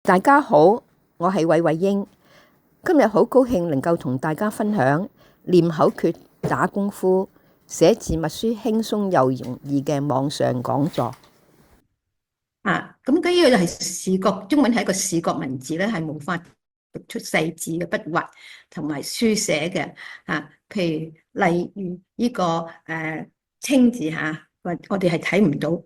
大家好，我係韋慧英。今日好高興能夠同大家分享念口訣打功夫、寫字默書輕鬆又容易嘅網上講座。咁呢個就係視覺，中文係一個視覺文字咧，係無法讀出細緻嘅筆畫同埋書寫嘅。譬如例如呢個清字我哋係睇唔到。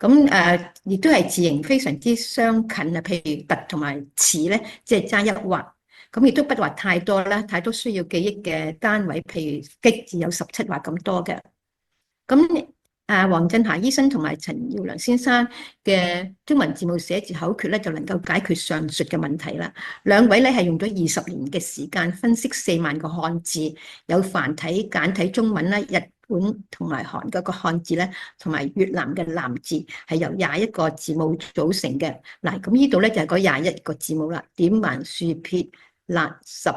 咁亦都係字形非常之相近啊。譬如凸同埋詞咧，即係爭一畫。咁亦都筆畫太多啦，太多需要記憶嘅單位，譬如擊字有17畫咁多嘅。咁黃振霞醫生同埋陳耀良先生嘅中文字母寫字口訣咧，就能夠解決上述嘅問題啦。兩位咧係用咗20年嘅時間分析4萬個漢字，有繁體、簡體中文啦、日本同埋韓國個漢字咧，同埋越南嘅南字，係由21個字母組成嘅。嗱，咁呢度咧就係嗰21個字母啦，點橫豎撇捺十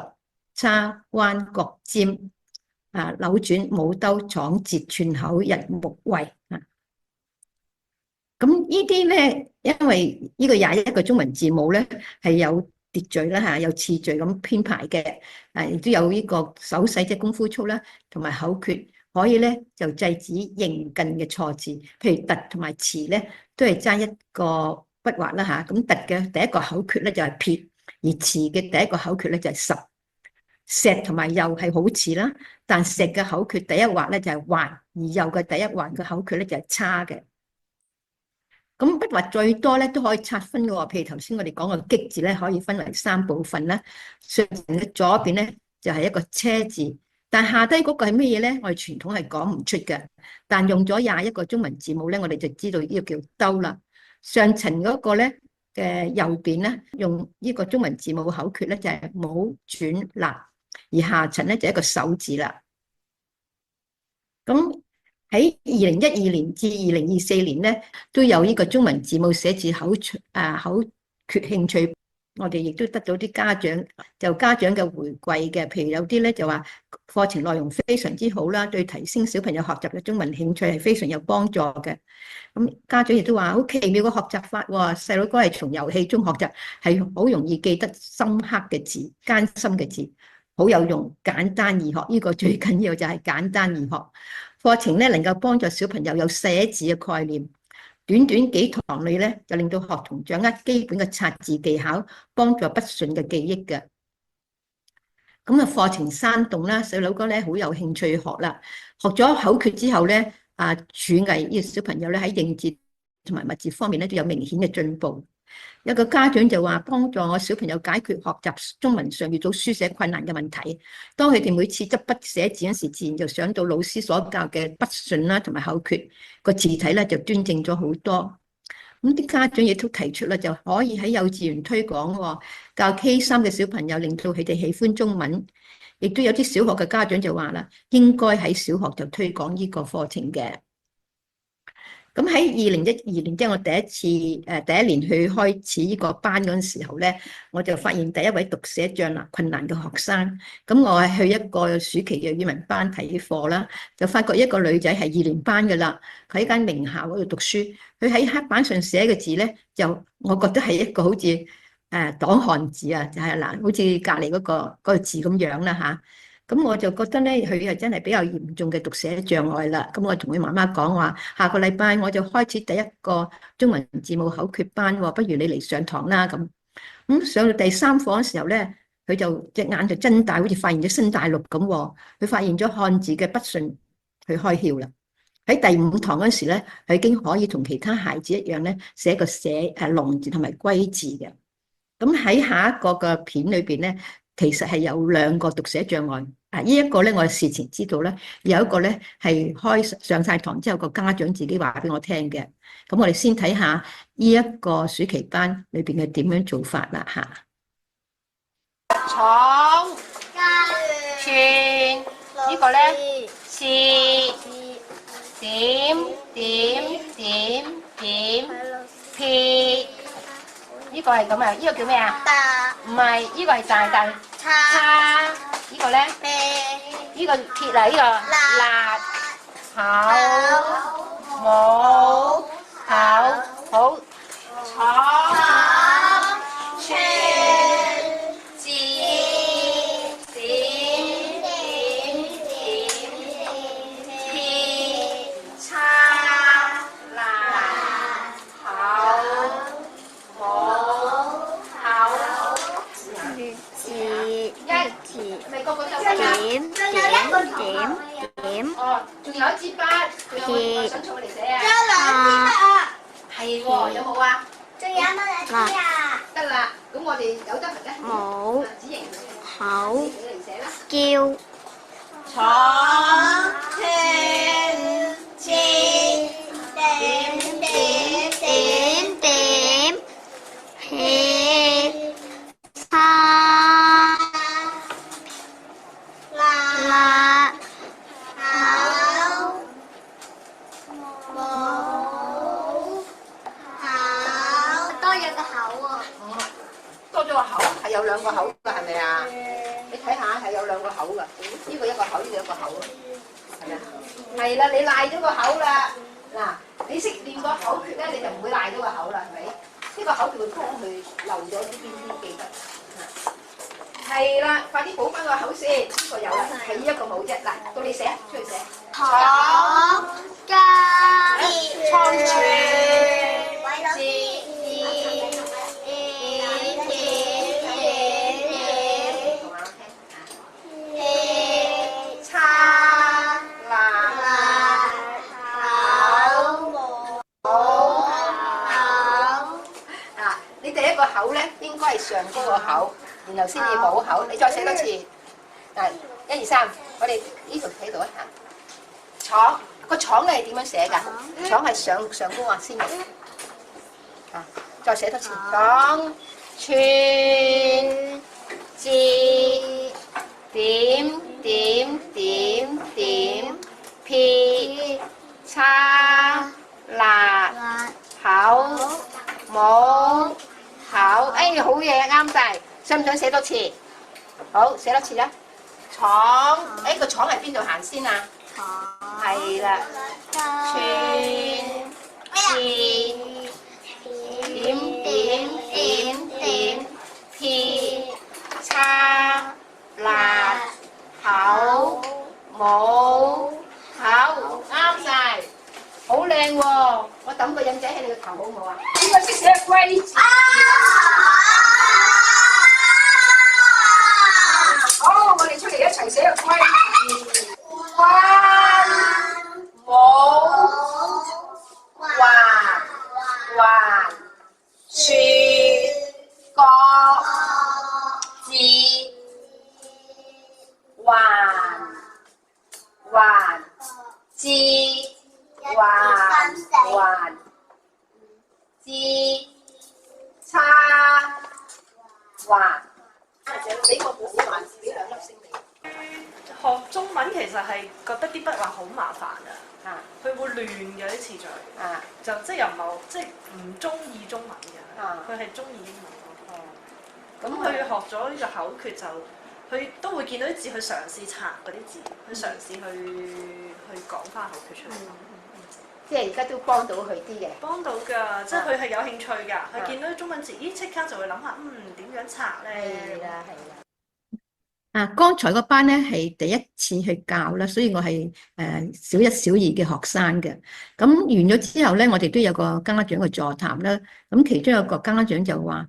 叉彎角尖。扭轉舞兜闖折串口日木圍。咁呢啲咧，因為呢個21個中文字母咧係有秩序啦，有次序咁編排嘅。亦都有呢個手勢即係功夫操啦，同埋口訣可以咧就制止應近嘅錯字，譬如凸同埋詞咧都係爭一個筆畫啦。咁凸嘅第一個口訣咧就係撇，而詞嘅第一個口訣咧就係十。石同埋右係好似啦，但石嘅口訣第一畫咧就係橫，而右嘅第一橫嘅口訣咧就係叉嘅。咁筆畫最多咧都可以拆分嘅喎，譬如頭先我哋講嘅擊字咧可以分為3部分啦。上邊嘅左邊咧就係一個車字，但下低嗰個係乜嘢咧？我哋傳統係講唔出嘅，但用咗21個中文字母咧，我哋就知道呢個叫兜啦。上層嗰個咧嘅右邊咧，用呢個中文字母口訣咧就係冇轉立。而下層咧就一個手字啦。咁喺2012年至2024年咧，都有呢個中文字母寫字口訣興趣，我哋亦都得到啲家長嘅回饋嘅。譬如有啲咧就話課程內容非常之好啦，對提升小朋友學習嘅中文興趣係非常有幫助嘅。咁家長亦都話好奇妙嘅學習法喎，細佬哥係從遊戲中學習，係好容易記得深刻嘅字、艱深嘅字。好有用，簡單易學，呢個最緊要就係簡單易學。課程咧能夠幫助小朋友有寫字嘅概念，短短幾堂裏咧就令到學童掌握基本嘅拆字技巧，幫助筆順嘅記憶嘅。咁課程生動啦，細佬哥咧好有興趣學啦。學咗口訣之後咧，柱藝呢個小朋友咧喺認字同埋默字方面咧都有明顯嘅進步。有個家長就話幫助我小朋友解決學習中文上遇到書寫困難嘅問題。當佢哋每次執筆寫字嗰時，自然就想到老師所教嘅筆順啦，同埋口訣個字體咧就端正咗好多。咁啲家長亦都提出啦，就可以喺幼稚園推廣喎，教 K3嘅小朋友，令到佢哋喜歡中文。亦都有啲小學嘅家長就話啦，應該喺小學就推廣呢個課程嘅。咁喺2012年，即係我第一年去開始呢個班嗰陣時候咧，我就發現第一位讀寫障礙困難嘅學生。咁我係去一個暑期嘅語文班睇課啦，就發覺一個女仔係2年班㗎啦，佢喺間名校嗰度讀書。佢喺黑板上寫嘅字咧，就我覺得係一個好似擋漢字啊，就係好似隔離嗰個字咁樣啦嚇。咁我就覺得咧，佢係真係比較嚴重嘅讀寫障礙啦。咁我同佢媽媽講話，下個禮拜我就開始第一個中文字母口訣班喎，不如你嚟上堂啦咁。咁上到第3課嘅時候咧，佢就隻眼就睜大，好似發現咗新大陸咁喎。佢發現咗漢字嘅筆順，佢開竅啦。喺第5堂嗰時咧，佢已經可以同其他孩子一樣咧，寫個龍字同埋龜字嘅。咁喺下一個嘅片裏邊咧，其實係有2個讀寫障礙。呢一個咧，我事前知道咧，有一個咧係上晒堂之後個家長自己話俾我聽嘅。咁我哋先睇下呢一個暑期班裏邊係點樣做法啦嚇。闖串呢個咧是點撇，呢個係咁啊？呢個叫咩啊？唔係，呢個係大叉，呢個咧呢個撇啦，呢個辣口冇口好闖點。哦，仲有一支筆，仲有冇想從嚟寫啊？係喎，有冇啊？仲有乜嘢字啊？得啦，咁我哋有得嘅。冇子瑩好你嚟寫啦。叫闖圈字點點撇叉辣口冇口多咗個口喎。多咗個口，係有兩個口㗎，係咪啊？你睇下係有兩個口㗎，呢個一個口，呢個一個口，係咪啊？係啦，你賴咗個口啦。嗱，你識練個口訣咧，你就唔會賴咗個口啦，係咪？呢個口就會幫佢漏咗啲邊啲記得。係啦，快啲補翻個口先，呢個有啦，係呢一個冇啫。嗱，到你寫，出去寫。廠家倉存叉辣嗱，你第一個口咧應該係上高個口，然後先至補口。你再寫多次。嗱，1、2、3，我哋呢度睇到啊。廠個廠係點樣寫㗎？廠係上高啊先嘅。啊，再寫多次。廠串字點點點點撇叉辣口冇口，哎，好嘢，啱晒。想唔想寫多次？好，寫多次啦。廠，誒個廠係邊度行先啊？係啦，串字點點點點撇叉辣口冇口，啱晒，好靚喎！我抌個印仔喺你個頭好唔好啊？邊個識寫龜字？好，我哋出嚟一齊寫個龜字。關冇環環樹角字環環字環環字叉環，俾個補環字俾兩粒星你。學中文其實係覺得啲筆畫好麻煩啊！佢會亂嘅啲詞序，啊，就即係又唔係即係唔中意中文嘅，啊佢係中意英文。哦，咁佢學咗呢個口訣就，佢都會見到啲字，去嘗試拆嗰啲字，去嘗試去講翻口訣出嚟。即係而家都幫到佢啲嘅。幫到㗎，即係佢係有興趣㗎。佢見到啲中文字，咦即刻就會諗下，點樣拆咧？係啦，係啦。啊，剛才嗰班咧係第一次去教啦，所以我係小一、小二嘅學生嘅。咁完咗之後咧，我哋都有個家長嘅座談啦。咁其中有個家長就話：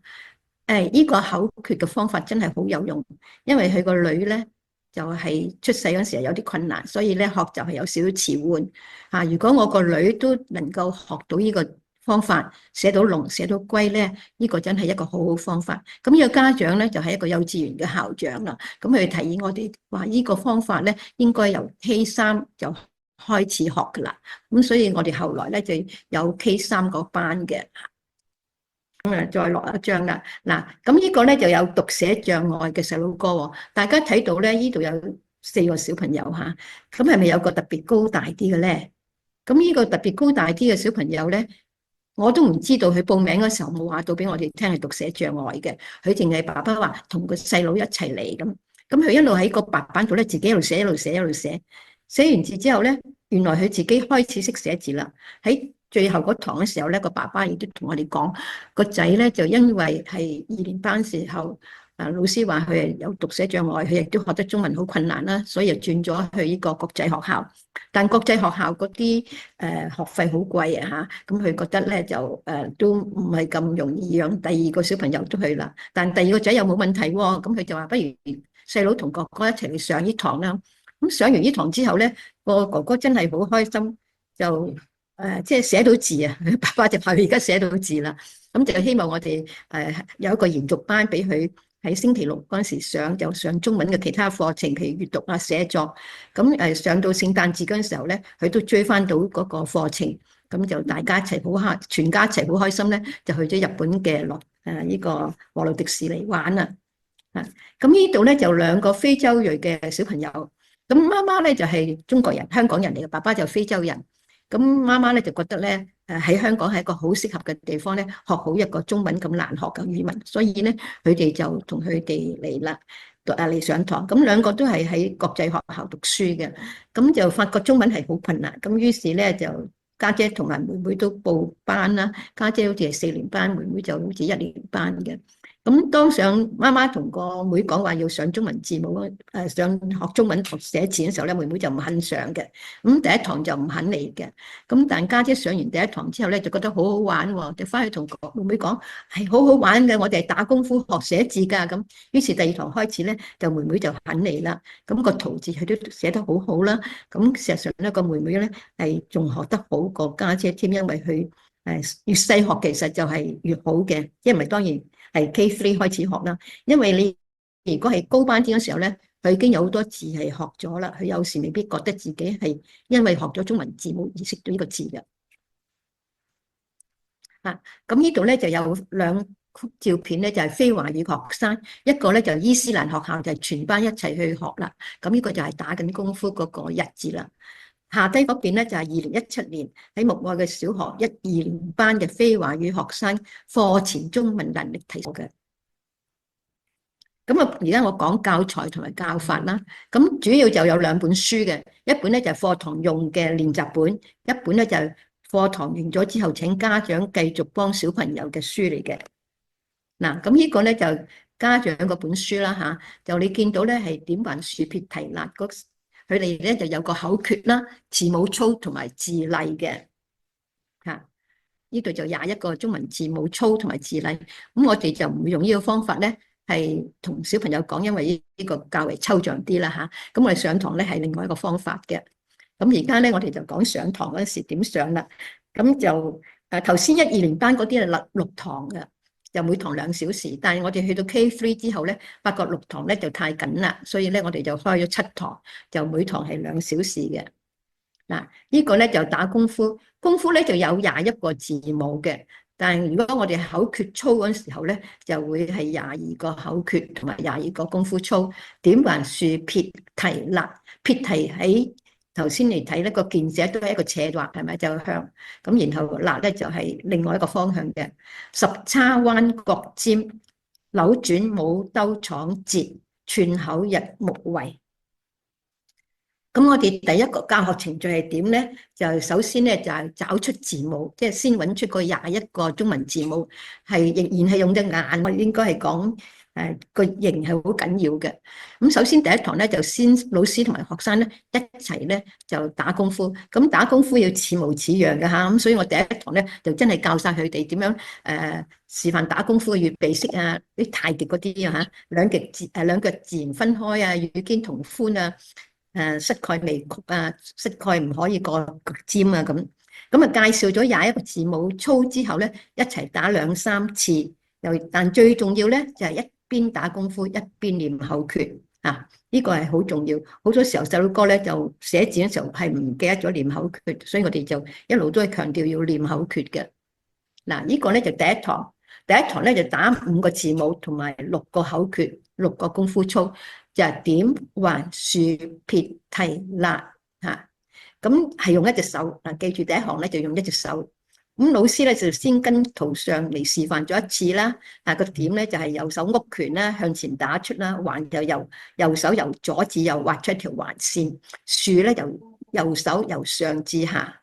呢個口訣嘅方法真係好有用，因為佢個女咧就係出世嗰時候有啲困難，所以咧學習係有少少遲緩。啊，如果我個女都能夠學到呢個方法，寫到龍寫到龜咧，呢個真係一個好好方法。咁呢個家長咧就係一個幼稚園嘅校長啦。咁佢提議我哋話呢個方法咧應該由 K3就開始學噶啦。咁所以我哋後來咧就有 K3嗰班嘅。咁啊，再落一張啦。嗱，咁呢個咧就有讀寫障礙嘅細路哥喎。大家睇到咧，呢度有4個小朋友嚇。咁係咪有個特別高大啲嘅咧？咁呢個特別高大啲嘅小朋友咧，我都唔知道佢報名嗰時候冇話到俾我哋聽係讀寫障礙嘅，佢淨係爸爸話同個細佬一齊嚟咁。咁佢一路喺個白板度咧，自己一路寫一路寫一路寫。寫完字之後咧，原來佢自己開始識寫字啦。喺最後嗰堂嘅時候咧，個爸爸亦都同我哋講，個仔咧就因為係2年班時候，老師話佢係有讀寫障礙，佢亦都學得中文好困難啦，所以就轉咗去呢個國際學校。但國際學校嗰啲學費好貴啊嚇，咁佢覺得咧就都唔係咁容易讓第二個小朋友都去啦。但第二個仔又冇問題喎，咁佢就話不如細佬同哥哥一齊嚟上呢堂啦。咁咁上完呢堂之後咧，個哥哥真係好開心，就即係寫到字啊！爸爸就係而家寫到字啦。咁就希望我哋有一個延續班俾佢喺星期六嗰陣時上，就上中文嘅其他課程，譬如閱讀啊、寫作。咁上到聖誕節嗰陣時候咧，佢都追翻到嗰個課程。咁就大家一齊好開，全家一齊好開心咧，就去咗日本嘅呢個和路迪士尼玩啦。咁呢度咧就兩個非洲裔嘅小朋友。咁媽媽咧就係中國人、香港人嚟嘅，爸爸就非洲人。咁媽媽咧就覺得咧，喺香港係一個好適合嘅地方咧，學好一個中文咁難學嘅語文，所以咧佢哋就同佢哋嚟啦，嚟上堂。咁兩個都係喺國際學校讀書嘅，咁就發覺中文係好困難。咁於是咧就家姐同埋妹妹都報班啦，家姐好似係4年班，妹妹就好似1年班嘅。咁當上媽媽同個妹講話要上中文字母上學中文學寫字嘅時候咧，妹妹就唔肯上嘅。咁第一堂就唔肯嚟嘅。咁但家姐上完第一堂之後咧，就覺得好好玩喎，就翻去同妹妹講係好好玩嘅，我哋係打功夫學寫字㗎。咁於是第二堂開始咧，就妹妹就肯嚟啦。咁個圖字佢都寫得好好啦。咁事實上咧，個妹妹咧係仲學得好過家姐添，因為佢越細學其實就係越好嘅，因為當然係 K3 開始學啦。因為你如果係高班啲嘅時候咧，佢已經有好多字係學咗啦，佢有時未必覺得自己係因為學咗中文字母而識到呢個字嘅。咁呢度咧就有兩幅照片咧，就係非華語學生，一個咧就伊斯蘭學校，就係全班一齊去學啦。咁呢個就係打緊功夫嗰個日字啦。下低嗰邊咧就係2017年喺牧愛嘅小學1、2年班嘅非華語學生課前中文能力提升嘅。咁啊，而家我講教材同埋教法啦。咁主要就有兩本書嘅，一本咧就係課堂用嘅練習本，一本咧就係課堂完咗之後請家長繼續幫小朋友嘅書嚟嘅。嗱，咁呢個咧就家長嗰本書啦嚇，就你見到咧係點橫豎撇提捺佢哋咧就有個口訣啦、字母操同埋字例嘅嚇。呢度就21個中文字母操同埋字例。咁我哋就唔會用呢個方法咧，係同小朋友講，因為呢個較為抽象啲啦嚇。咁我哋上堂咧係另外一個方法嘅。咁而家咧我哋就講上堂嗰陣時點上啦。咁就頭先1、2年班嗰啲係6堂嘅。就每堂2小時，但係我哋去到 K3 之後咧，發覺6堂咧就太緊啦，所以咧我哋就開咗7堂，就每堂係2小時嘅。嗱，呢個咧就打功夫，功夫咧就有21個字母嘅，但係如果我哋口訣操嗰陣時候咧，就會係22個口訣同埋22個功夫操。點橫豎撇提捺，撇提喺頭先嚟睇咧個鍵寫都係一個斜畫，係咪就向咁？然後捺咧就係另外一個方向嘅。十叉彎角尖，扭轉舞兜闖折，串口日木圍。咁我哋第一個教學程序係點咧？就首先咧就係找出字母，即係先揾出個21個中文字母，係仍然係用隻眼，我應該係講個形係好緊要嘅。咁首先第一堂咧就先老師同埋學生咧一齊咧就打功夫。咁打功夫要似模似樣嘅嚇，咁所以我第一堂咧就真係教晒佢哋點樣示範打功夫嘅預備式啊，啲太極嗰啲啊嚇，兩腳自然分開啊，與肩同寬啊。膝蓋微曲啊，膝蓋唔可以過腳尖啊，咁啊介紹咗21個字母操之後咧，一齊打2、3次。但最重要咧就係一邊打功夫一邊念口訣啊！呢個係好重要。好多時候細路哥咧就寫字嘅時候係唔記得咗念口訣，所以我哋就一路都係強調要念口訣嘅。嗱，呢個咧就第一堂，第一堂咧就打5個字母同埋6個口訣，6個功夫操。就係點橫豎撇提捺嚇，咁係用一隻手嗱，記住第一行咧就用一隻手。咁老師咧就先跟圖上嚟示範咗一次啦。個點咧就係右手握拳啦，向前打出啦，橫就右手由左至右畫出一條橫線。豎咧由右手由上至下，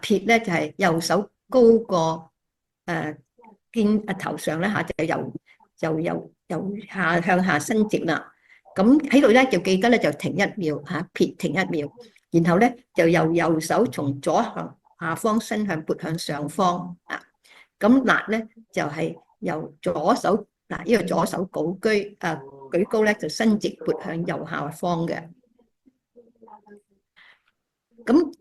撇咧就係右手高過肩頭上咧嚇，就由下向下伸直啦。咁喺度咧就記得咧就停1秒嚇，撇停1秒，然後咧就由右手從左向下方伸向撥向上方啊。咁捺咧就係由左手嗱，呢個左手舉高咧就伸直撥向右下方嘅。咁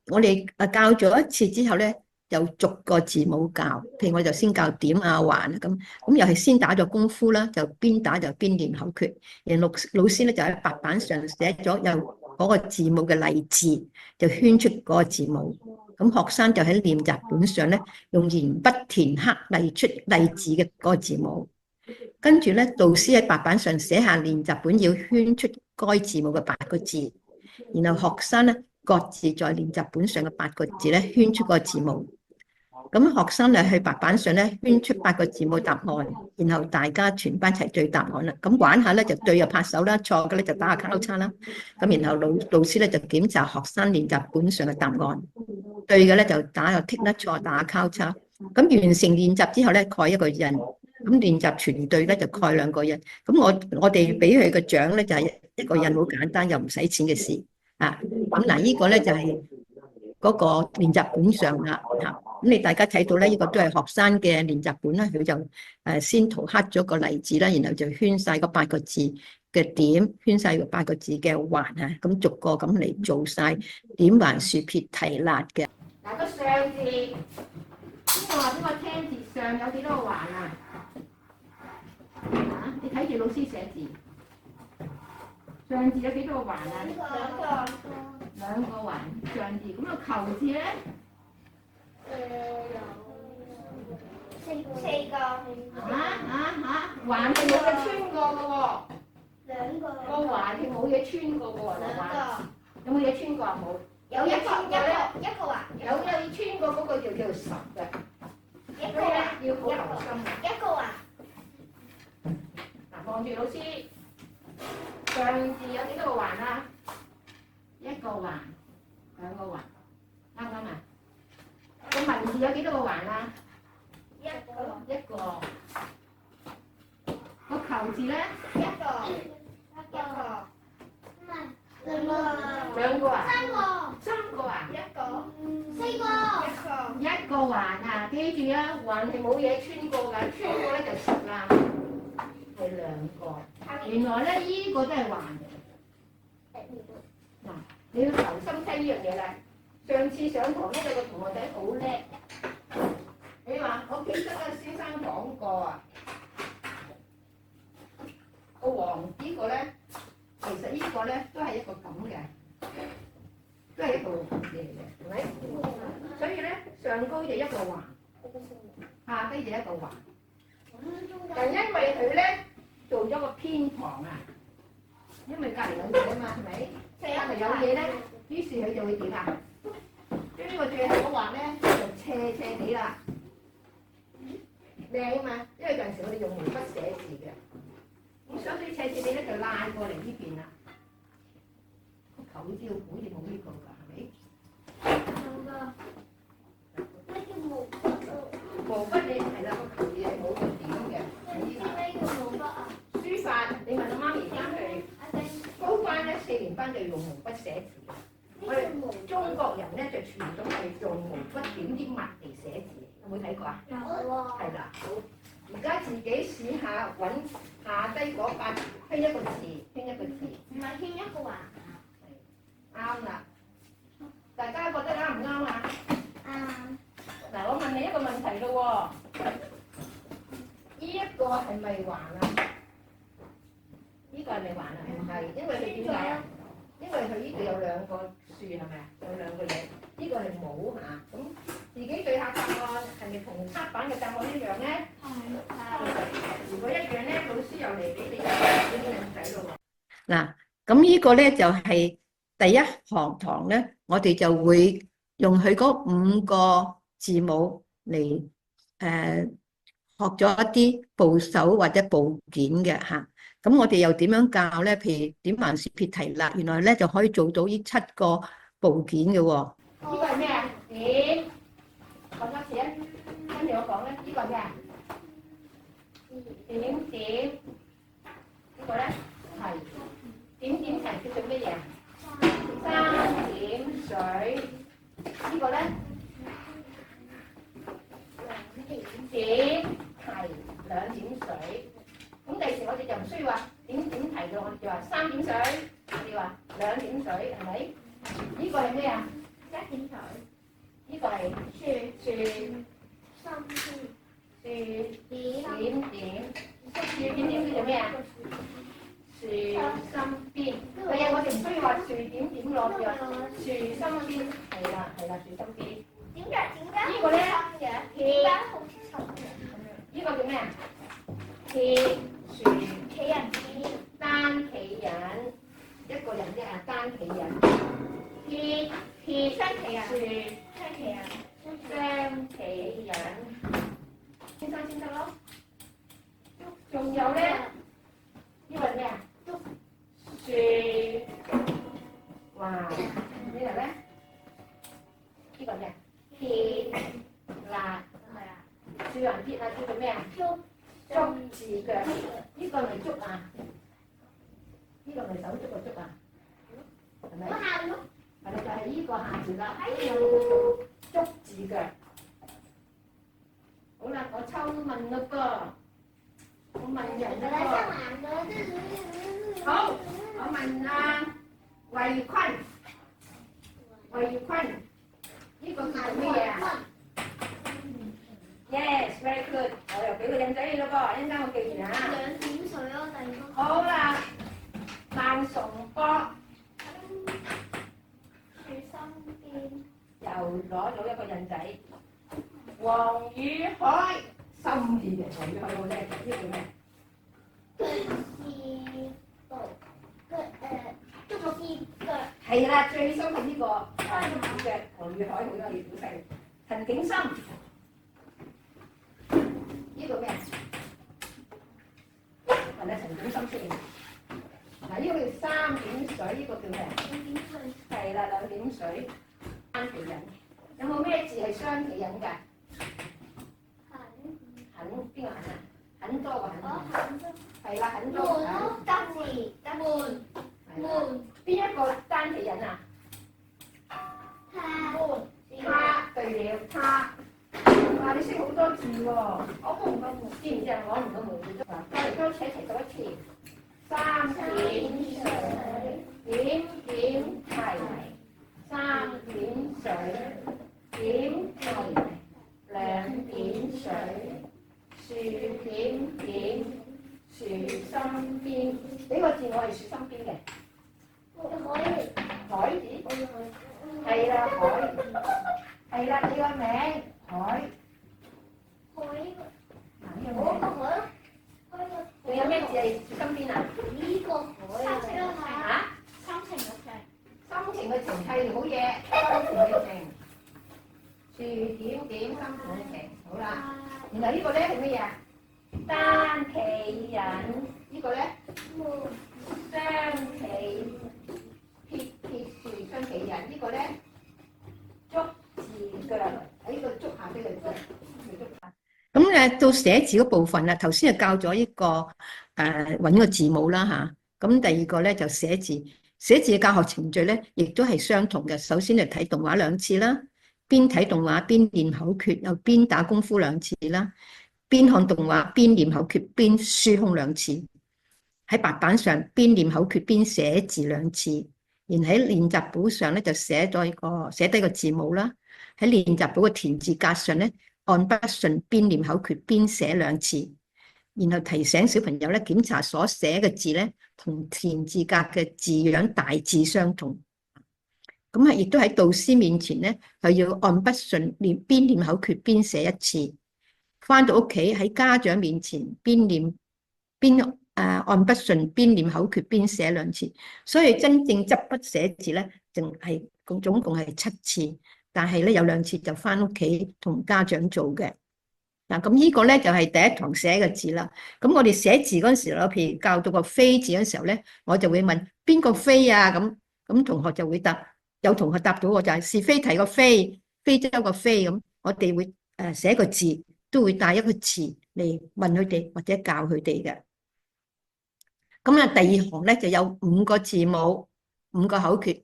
我哋教咗一次之後咧，就逐個字母教。譬如我就先教點啊、環啊咁又係先打咗功夫啦，就邊打就邊練口訣。然後老師咧就喺白板上寫咗有嗰個字母嘅例字，就圈出嗰個字母。咁學生就喺練習本上咧，用鉛筆填刻例出例字嘅嗰個字母。跟住咧，導師喺白板上寫下練習本要圈出該字母嘅8個字，然後學生咧各自在練習本上嘅8個字咧圈出個字母。咁學生咧喺白板上咧圈出8個字母答案，然後大家全班齊對答案啦。咁玩下咧就對就拍手啦，錯嘅咧就打下交叉啦。咁然後老師咧就檢查學生練習本上嘅答案，對嘅咧就打個剔啦，錯打下交叉。咁完成練習之後咧蓋一個印，咁練習全對咧就蓋2個印。咁我哋俾佢個獎咧就係一個印，好簡單又唔使錢嘅事啊。咁嗱，呢個咧就係嗰個練習本上啦嚇。咁你大家睇到咧，呢個都係學生嘅練習本啦。佢就先塗刻咗個例字啦，然後就圈晒嗰8個字嘅點，圈晒嗰8個字嘅環啊。咁逐個咁嚟做晒點環豎撇提捺嘅。嗱個上字，邊個話俾我聽字上有幾多個環啊？嚇，你睇住老師寫字，上字有幾多個環啊？2個環上字，咁個求字咧？有4個。環係冇嘢穿過嘅喎。兩個。個環係冇嘢穿過嘅喎，環有冇嘢穿過啊？冇。有一個環。有穿過嗰個叫實嘅。一個環。要好留心嘅。一個環。嗱，望住老師，上字有幾多個環啊？1個環，2個環，啱唔啱啊？個文字有幾多個環啊？1個。個求字咧？1個。2個啊？3個啊？1個。4個。1個環啊！記住啊，環係冇嘢穿過㗎，穿過咧就實啦。係2個。原來咧依個都係環。嗱，你要留心聽呢樣嘢啦。上次上堂咧有個同學仔好叻，你話我記得啊，先生講過啊，個黃呢個咧，其實呢個咧都係一個咁嘅，都係一個環字嚟嘅，係咪？所以咧上高就一個環，下低就一個環。但因為佢咧做咗個偏旁啊，因為隔離有嘢啊嘛，係咪？隔離有嘢咧，於是佢就會點啊？將呢個最後嗰畫咧就斜斜地啦，靚啊嘛！因為有陣時我哋用毛筆寫字嘅，咁所以斜斜地咧就拉過嚟呢邊啦。個球好似好似冇呢個㗎，係咪？有㗎。咩叫毛筆啊？毛筆你係啦，個球字係冇個點嘅。咩叫毛筆啊？書法，你問阿媽咪翻去高班咧4年班就用毛筆寫字嘅。我哋中國人咧就傳統係用毛筆點啲墨嚟寫字，有冇睇過啊？有喎。係啦，好。而家自己試下揾下低嗰8圈一個字，圈一個字。唔係圈1個環。啱啦。大家覺得啱唔啱啊？啱。嗱，我問你一個問題咯喎，呢一個係咪環啊？呢個係咪環啊？唔係，因為佢點解啊？因為佢呢度有2個樹係咪啊？有2個嘢，呢個係冇嚇。咁自己對下答案係咪同黑板嘅答案一樣咧？如果一樣咧，老師又嚟俾你啲印仔咯喎。嗱，咁呢個咧就係第一堂堂咧，我哋就會用佢嗰5個字母嚟學咗一啲部首或者部件嘅嚇。咁我哋又點樣教咧？譬如點環豎撇提捺，原來咧就可以做到呢7個部件嘅喎。呢個係咩啊？點？講多次啊！跟住我講咧，呢個係咩啊？點？呢個咧係點係叫做乜嘢啊？3點水。呢個咧點係2點水。咁第時我哋就唔需要話點提到，我哋就話3點水，我哋話2點水，係咪？呢個係咩啊？點點，樹點點叫做咩啊？樹心邊。係啊，我哋唔需要話樹點點落嘅，樹心邊。係啦，樹心邊。呢個咧，點解好沉嘅？呢個叫咩啊？企樹企人字，單企人，一個人啫啊，單企人。雙企人，樹雙企人，雙企人，先生先得咯。仲有咧，呢個係咩啊？樹，哇！呢個咧，呢個係咩啊？鐵辣，樹人鐵啊，叫做咩啊？竹字腳，呢個係咪竹啊？呢個係咪手足個竹啊？係咪？係啦，就係呢個下字啦。竹字腳。好啦，我抽問啦噃，我問人啦噃。好，我問啊，惠坤，呢個叫咩嘢啊 ？Yes, very good。我又俾個印仔你咯噃，一陣間我記住啊。兩點水咯，第二個。好啦，萬崇博樹心邊，又攞咗一個印仔。黃宇海，心意嘅黃宇海好叻嘅，呢個叫咩？竹腳，係啦，最深係呢個竹腳，黃宇海好有意表示。陳景深，呢個咩？係啦，陳景深出現。嗱，呢個叫三點水，呢個叫咩？兩點水，係啦，兩點水，單企人。有冇咩字係雙企人㗎？很邊個很啊？很多個很。係啦，很多個很。門。邊一個單企人啊？他，對了，他。哇！你識好多字喎。我唔夠門，知唔知啊？我唔夠門字嗱，再嚟多齊齊讀一次。三點水，點點提，三點水，點提，兩點水。樹點點，樹心邊，呢個字我係樹心邊嘅。海字，係啦，係啦，你個名海。嗱，呢個名。仲有咩字係樹心邊啊？嚇？心情嘅情係好嘢，心情嘅情。樹點點，心情嘅情，好啦。然後呢個咧係乜嘢啊？單企人，呢個咧雙企撇樹雙企人，呢個咧竹字腳喺呢個竹下邊嚟嘅。咁到寫字嗰部分啦，頭先就教咗一個揾個字母啦嚇。咁第二個咧就寫字，寫字嘅教學程序咧亦都係相同嘅。首先就睇動畫兩次啦。邊睇動畫邊練口訣，又邊打功夫兩次啦；邊看動畫邊練口訣，邊書空兩次。喺白板上邊練口訣邊寫字兩次，然後喺練習簿上咧就寫低個字母啦。喺練習簿嘅填字格上咧，按筆順邊練口訣邊寫兩次，然後提醒小朋友咧檢查所寫嘅字咧同填字格嘅字樣大致相同。咁亦都喺導師面前咧，係要按筆順邊練口訣邊寫一次。翻到屋企喺家長面前邊按筆順邊練口訣邊寫兩次。所以真正執筆寫字咧，淨係總共係7次，但係咧有2次就翻屋企同家長做嘅。嗱，咁呢個咧就係第一堂寫嘅字啦。咁我哋寫字嗰陣時咯，譬如教到個飛字嗰陣時候咧，我就會問邊個飛啊？咁同學就會答。有同學答到我就係是非題個非，非洲個非咁，我哋會寫個字都會帶一個詞嚟問佢哋或者教佢哋嘅。咁啊，第2行咧就有5個字母、5個口訣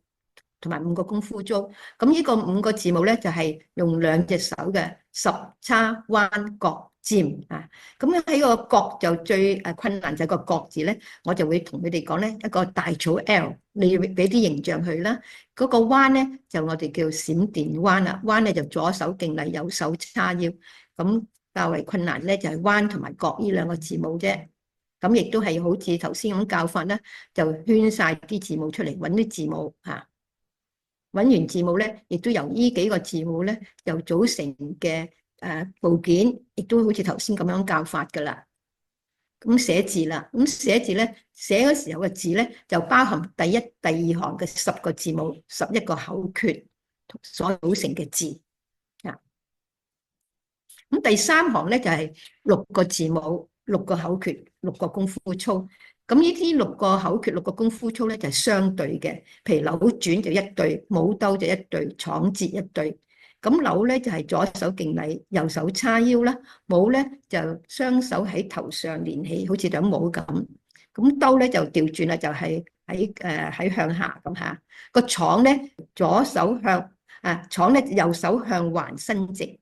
同埋5個功夫租。咁呢個5個字母咧就係用2隻手嘅十、叉、彎、角、尖啊。咁喺個角就最困難就係個角字咧，我就會同佢哋講咧一個大草 L， 你要俾啲形象佢啦。嗰個彎咧就我哋叫閃電彎啦，彎咧就左手敬禮，右手叉腰。咁較為困難咧，就係彎同埋角呢兩個字母啫。咁亦都係好似頭先咁教法咧，就圈晒啲字母出嚟，揾啲字母嚇。揾完字母咧，亦都由呢幾個字母咧，又組成嘅部件，亦都好似頭先咁樣教法噶啦。咁寫字啦，咁寫字咧，寫嗰時候嘅字咧，就包含第一、第二行嘅10個字母、11個口訣所組成嘅字啊。咁第3行咧就係6個字母、6個口訣、6個功夫操。咁呢啲6個口訣、6個功夫操咧就係相對嘅，譬如扭轉就1對，舞兜就1對，闖節1對。咁扭咧就係左手敬禮，右手叉腰啦；舞咧就雙手喺頭上連起，好似頂帽咁。咁兜咧就調轉啦，就係喺向下咁嚇。個闖咧左手向闖咧右手向橫伸直，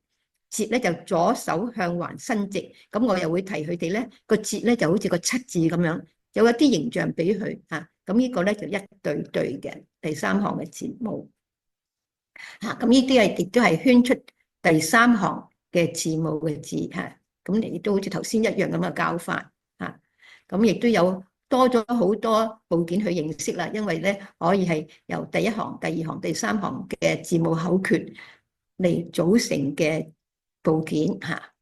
節咧就左手向橫伸直。咁我又會提佢哋咧，個節咧就好似個7字咁樣，有一啲形象俾佢嚇。咁呢個咧就1對對嘅第3行嘅字母。咁呢啲亦都係圈出第3行嘅字母嘅字嚇，咁亦都好似頭先一樣咁嘅教法嚇。咁亦都有多咗好多部件去認識啦，因為咧可以係由第1行、第2行、第3行嘅字母口訣嚟組成嘅部件嚇。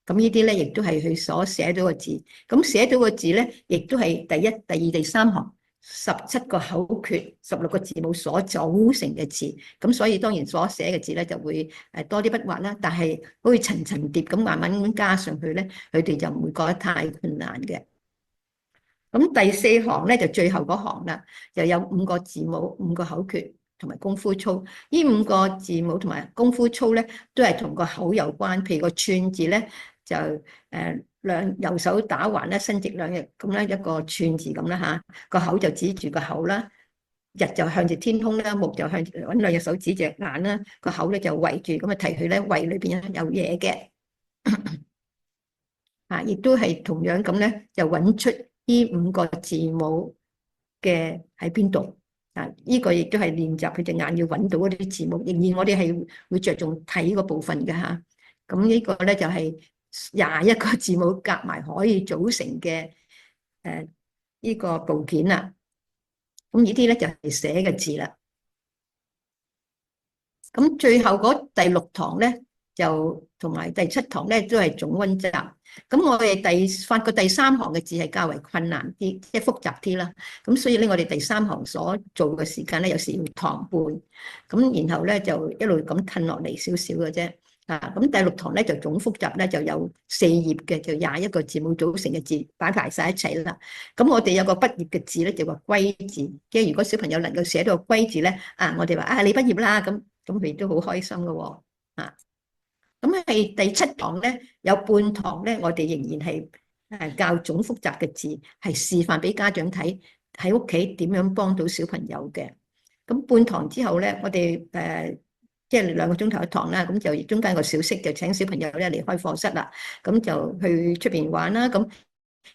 咁呢啲咧亦都係佢所寫到嘅字，咁寫到嘅字咧，亦都係第1、第2、第3行17個口訣、16個字母所組成嘅字。咁所以當然所寫嘅字咧就會多啲筆畫啦，但係好似層層疊咁慢慢咁加上去咧，佢哋就唔會覺得太困難嘅。咁第4行咧就最後嗰行啦，就有5個字母、5個口訣同埋功夫操。呢5個字母同埋功夫操咧，都係同個口有關。譬如個串字咧，就右手打橫咧，伸直兩翼咁咧，一個串字咁啦嚇。個口就指住個口啦，日就向住天空啦，目就向住揾兩隻手指隻眼啦，個口咧就圍住咁啊，提佢咧胃裏邊有嘢嘅。亦都係同樣咁咧，就揾出呢5個字母嘅喺邊度。呢個亦都係練習佢隻眼要揾到嗰啲字母，仍然我哋係會着重睇個部分嘅嚇。咁呢個咧就係21個字母夾埋可以組成嘅呢個部件啦。咁呢啲咧就係寫嘅字啦。咁最後嗰第6堂咧，就同埋第7堂咧都係總溫習。咁我哋發覺第3行嘅字係較為困難啲，即係複雜啲啦。咁所以咧，我哋第3行所做嘅時間咧，有時要堂半。咁然後咧就一路咁褪落嚟少少嘅啫。咁第6堂咧就總複習咧就有4頁嘅，就21個字母組成嘅字擺排晒一齊啦。咁我哋有個畢業嘅字咧，就話歸字。即係如果小朋友能夠寫到個歸字咧，我哋話你畢業啦，咁佢都好開心嘅喎。咁係第7堂咧，有半堂咧，我哋仍然係教總複習嘅字，係示範俾家長睇喺屋企點樣幫到小朋友嘅。咁半堂之後咧，我哋即係2個鐘頭一堂啦，咁就中間個小息就請小朋友咧離開課室啦，咁就去出邊玩啦。咁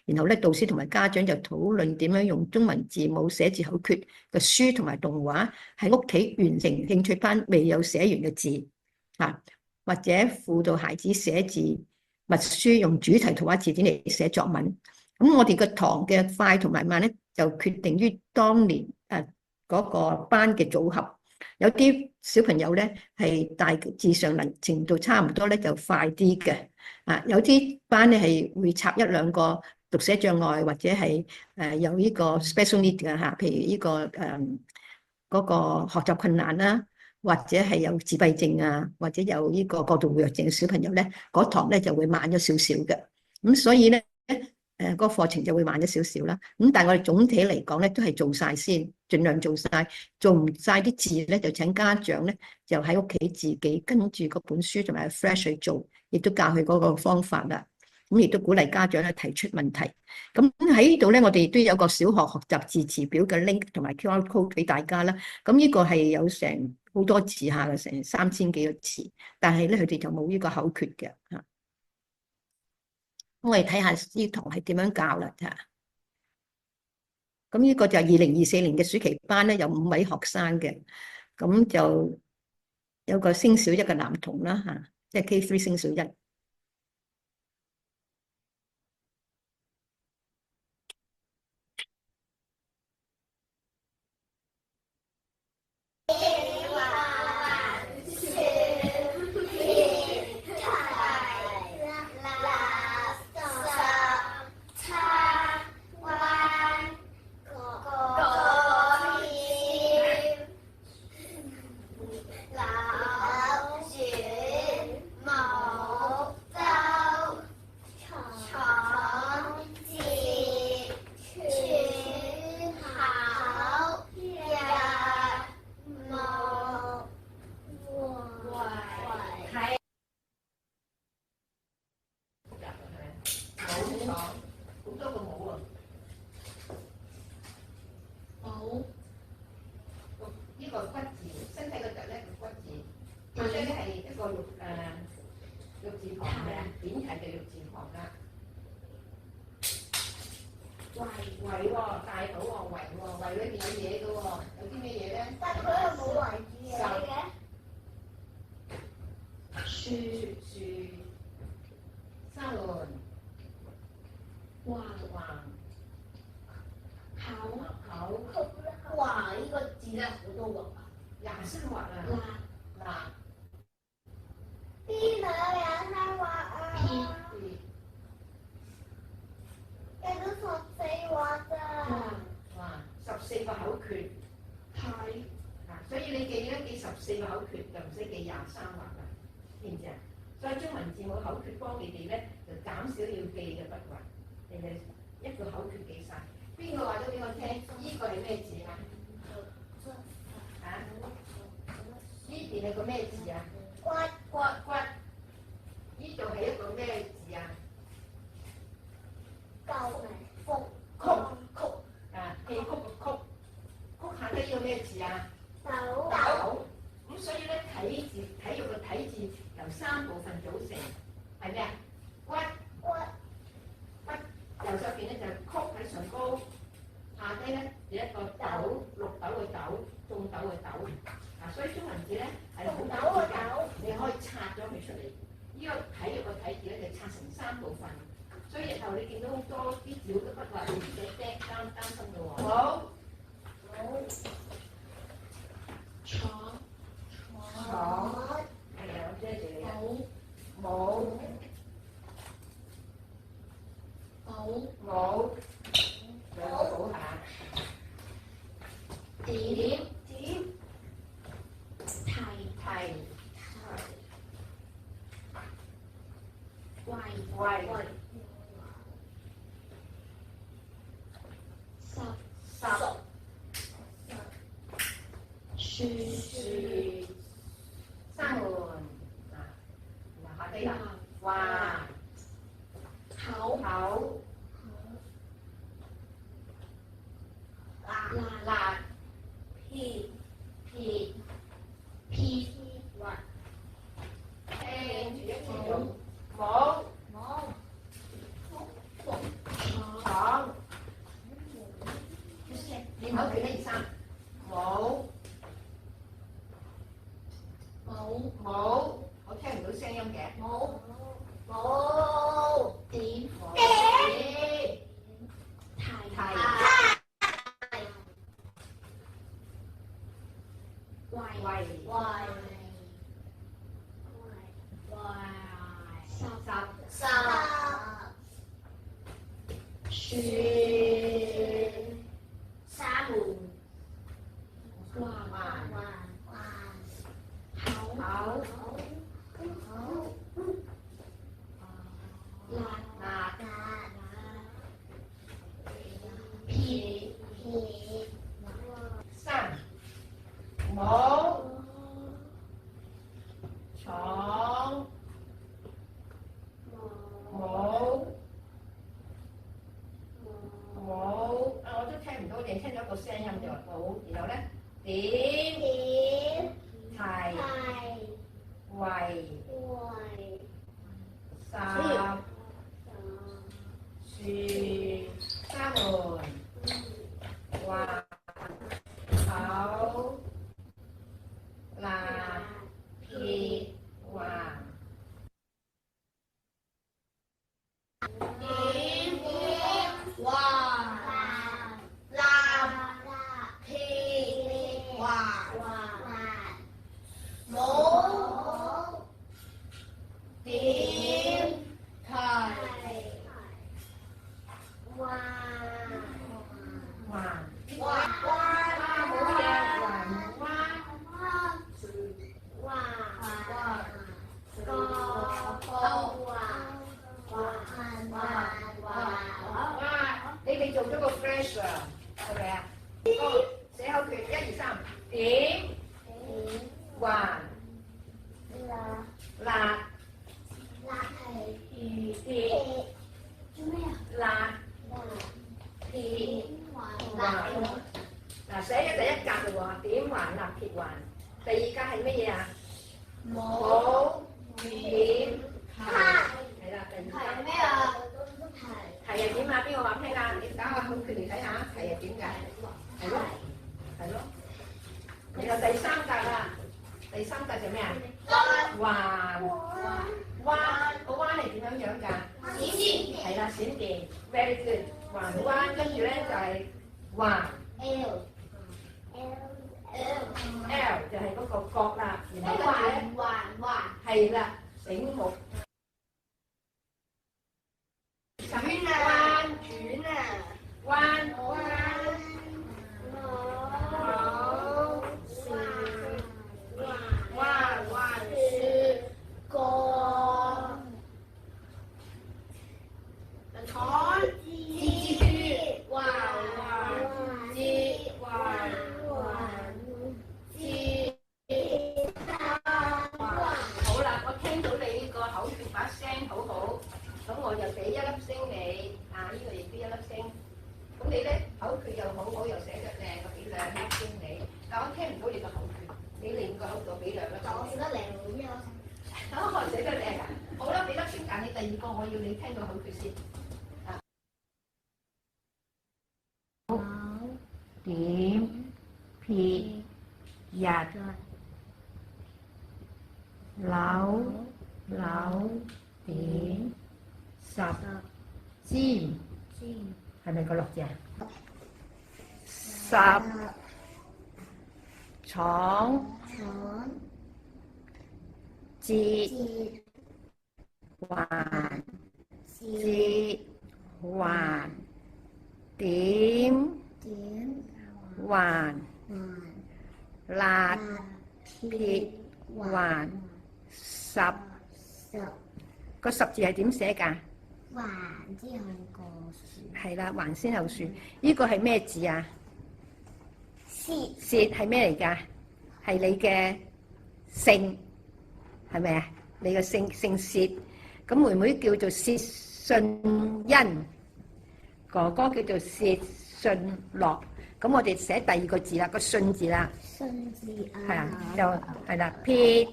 然後咧，導師同埋家長就討論點樣用中文字母寫字口訣嘅書同埋動畫喺屋企完成興趣班未有寫完嘅字或者輔導孩子寫字默書，用主題圖畫字典嚟寫作文。咁我哋個堂嘅快同埋慢咧，就決定於當年嗰個班嘅組合。有啲小朋友咧係大致上能程度差唔多咧，就快啲嘅。有啲班咧係會插1、2個讀寫障礙或者係有呢個 special need 嘅嚇，譬如呢個嗰個學習困難啦，或者係有自閉症啊，或者有呢個過度活躍症嘅小朋友咧，嗰堂咧就會慢咗少少嘅。咁所以咧個課程就會慢咗少少啦。咁但係我哋總體嚟講咧，都係做晒先，盡量做晒。做唔晒啲字咧，就請家長咧就喺屋企自己跟住嗰本書同埋 fresh 去做，亦都教佢嗰個方法啦。咁亦都鼓勵家長咧提出問題。咁喺呢度咧，我哋亦都有個小學學習字詞表嘅 link 同埋 QR code 俾大家啦。咁呢個係有成好多字下嘅，成3000幾個字，但係咧佢哋就冇呢個口訣嘅嚇。我哋睇下呢堂係點樣教啦嚇。咁呢個就係2024年嘅暑期班咧，有5位學生嘅，咁就有個升小1嘅男童啦嚇，即係 K3 升小1。廠，好多個冇喎。冇。呢個骨字，身體嗰度咧個骨字，所以咧係一個玉字旁嘅，扁係嘅玉字旁啦。圍喎，大島喎，圍喎，圍裏邊有嘢嘅喎，有啲咩嘢咧？但係佢又冇圍住嘢嘅。樹，沙輪，橫，口，哇！呢個字咧好多畫啊。23畫啊。嗱。邊度有23畫啊？計到14畫咋？哇！14個口訣。係。嗱，所以你記14個口訣就唔使記23畫啦，知唔知啊？所以中文字母口訣幫你哋咧就減少要記嘅筆畫，你哋一個口訣記晒。邊個話咗俾我聽？呢個係咩字啊？呢邊係個咩字啊？骨。呢度係一個咩字啊？曲。戲曲個曲。曲下低呢個咩字啊？斗。咁所以咧體育嘅體字由3部分組成，係咩啊？骨。右手邊咧就曲喺上高，下低咧有一個斗，綠豆嘅豆，種豆嘅豆。所以中文字咧係好簡單，你可以拆咗佢出嚟。呢個體育嘅體字咧就拆成3部分，所以日後你見到好多啲字好多筆畫，你唔使擔心嘅喎。好。廠，係啊，我遮住你啊。冇，兩個補下。點，提，圍，十，樹，沙門，嗱下低啦，橫，口，辣，撇，滑，聽住一條，冇，廠，練口訣1、2、3，冇，我聽唔到聲音嘅。點，樹，沙門，橫，口，辣，撇，三，冇，廠，冇，我都聽唔到，淨聽到一個聲音就話冇，然後咧點，提，圍，十，樹，沙門，橫，口，辣，撇，橫。你哋做咗個 flash 啊，係咪啊？寫口訣1、2、3，點，橫，辣，撇，做咩啊？還。第二格係乜嘢啊？冇點派係啦，第二格係咩啊？係啊點啊？邊個話聽啊？你打個口訣嚟睇下，係啊點㗎？係咯，係咯。然後第三格啦，第三格就咩啊？還彎個彎係點樣樣㗎？係啦，閃電 very good。還彎跟住咧就係還 L 就係嗰個角啦，然後跟住咧係啦，醒目。彎好啦，我聽到你個口訣把聲好好，咁我就俾一粒星你，啊呢個亦都一粒星。咁你咧口訣又好好，又寫得靚，我俾兩粒星你。但我聽唔到你個口訣，你另個口度俾兩粒星。我寫得靚啊！好啦，俾粒星，但你第二個我要你聽個口訣先。點撇日扭點十尖，係咪個六字啊？十闖節環節環點環辣撇環十，個十字係點寫㗎？係啦，環先後樹。呢個係咩字啊？薛係咩嚟㗎？係你嘅姓係咪啊？你嘅姓薛。咁妹妹叫做薛信恩，哥哥叫做薛信樂。咁我哋寫第二個字啦，個信字啦。係啊，就係啦，撇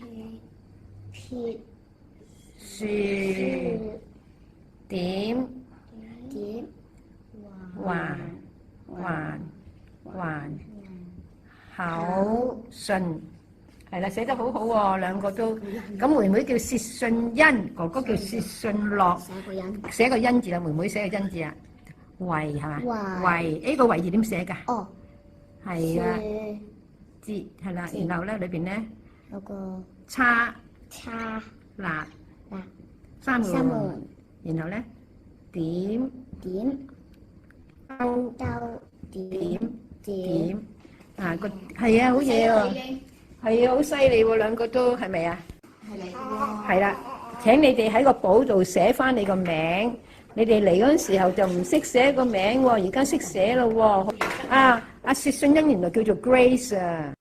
樹點環口信，係啦，寫得好好喎，兩個都。咁妹妹叫薛信恩，哥哥叫薛信樂，寫個恩字啦，妹妹寫個恩字啊，維係嘛？維呢個維字點寫㗎？係啊，字係啦，然後咧裏邊咧有個叉辣三個，然後咧點兜點啊個係啊，好嘢喎，係啊，好犀利喎，兩個都係咪啊？係啦，請你哋喺個簿度寫翻你個名。你哋嚟嗰陣時候就唔識寫個名喎，而家識寫咯喎。阿薛信恩原來叫做 Grace 啊。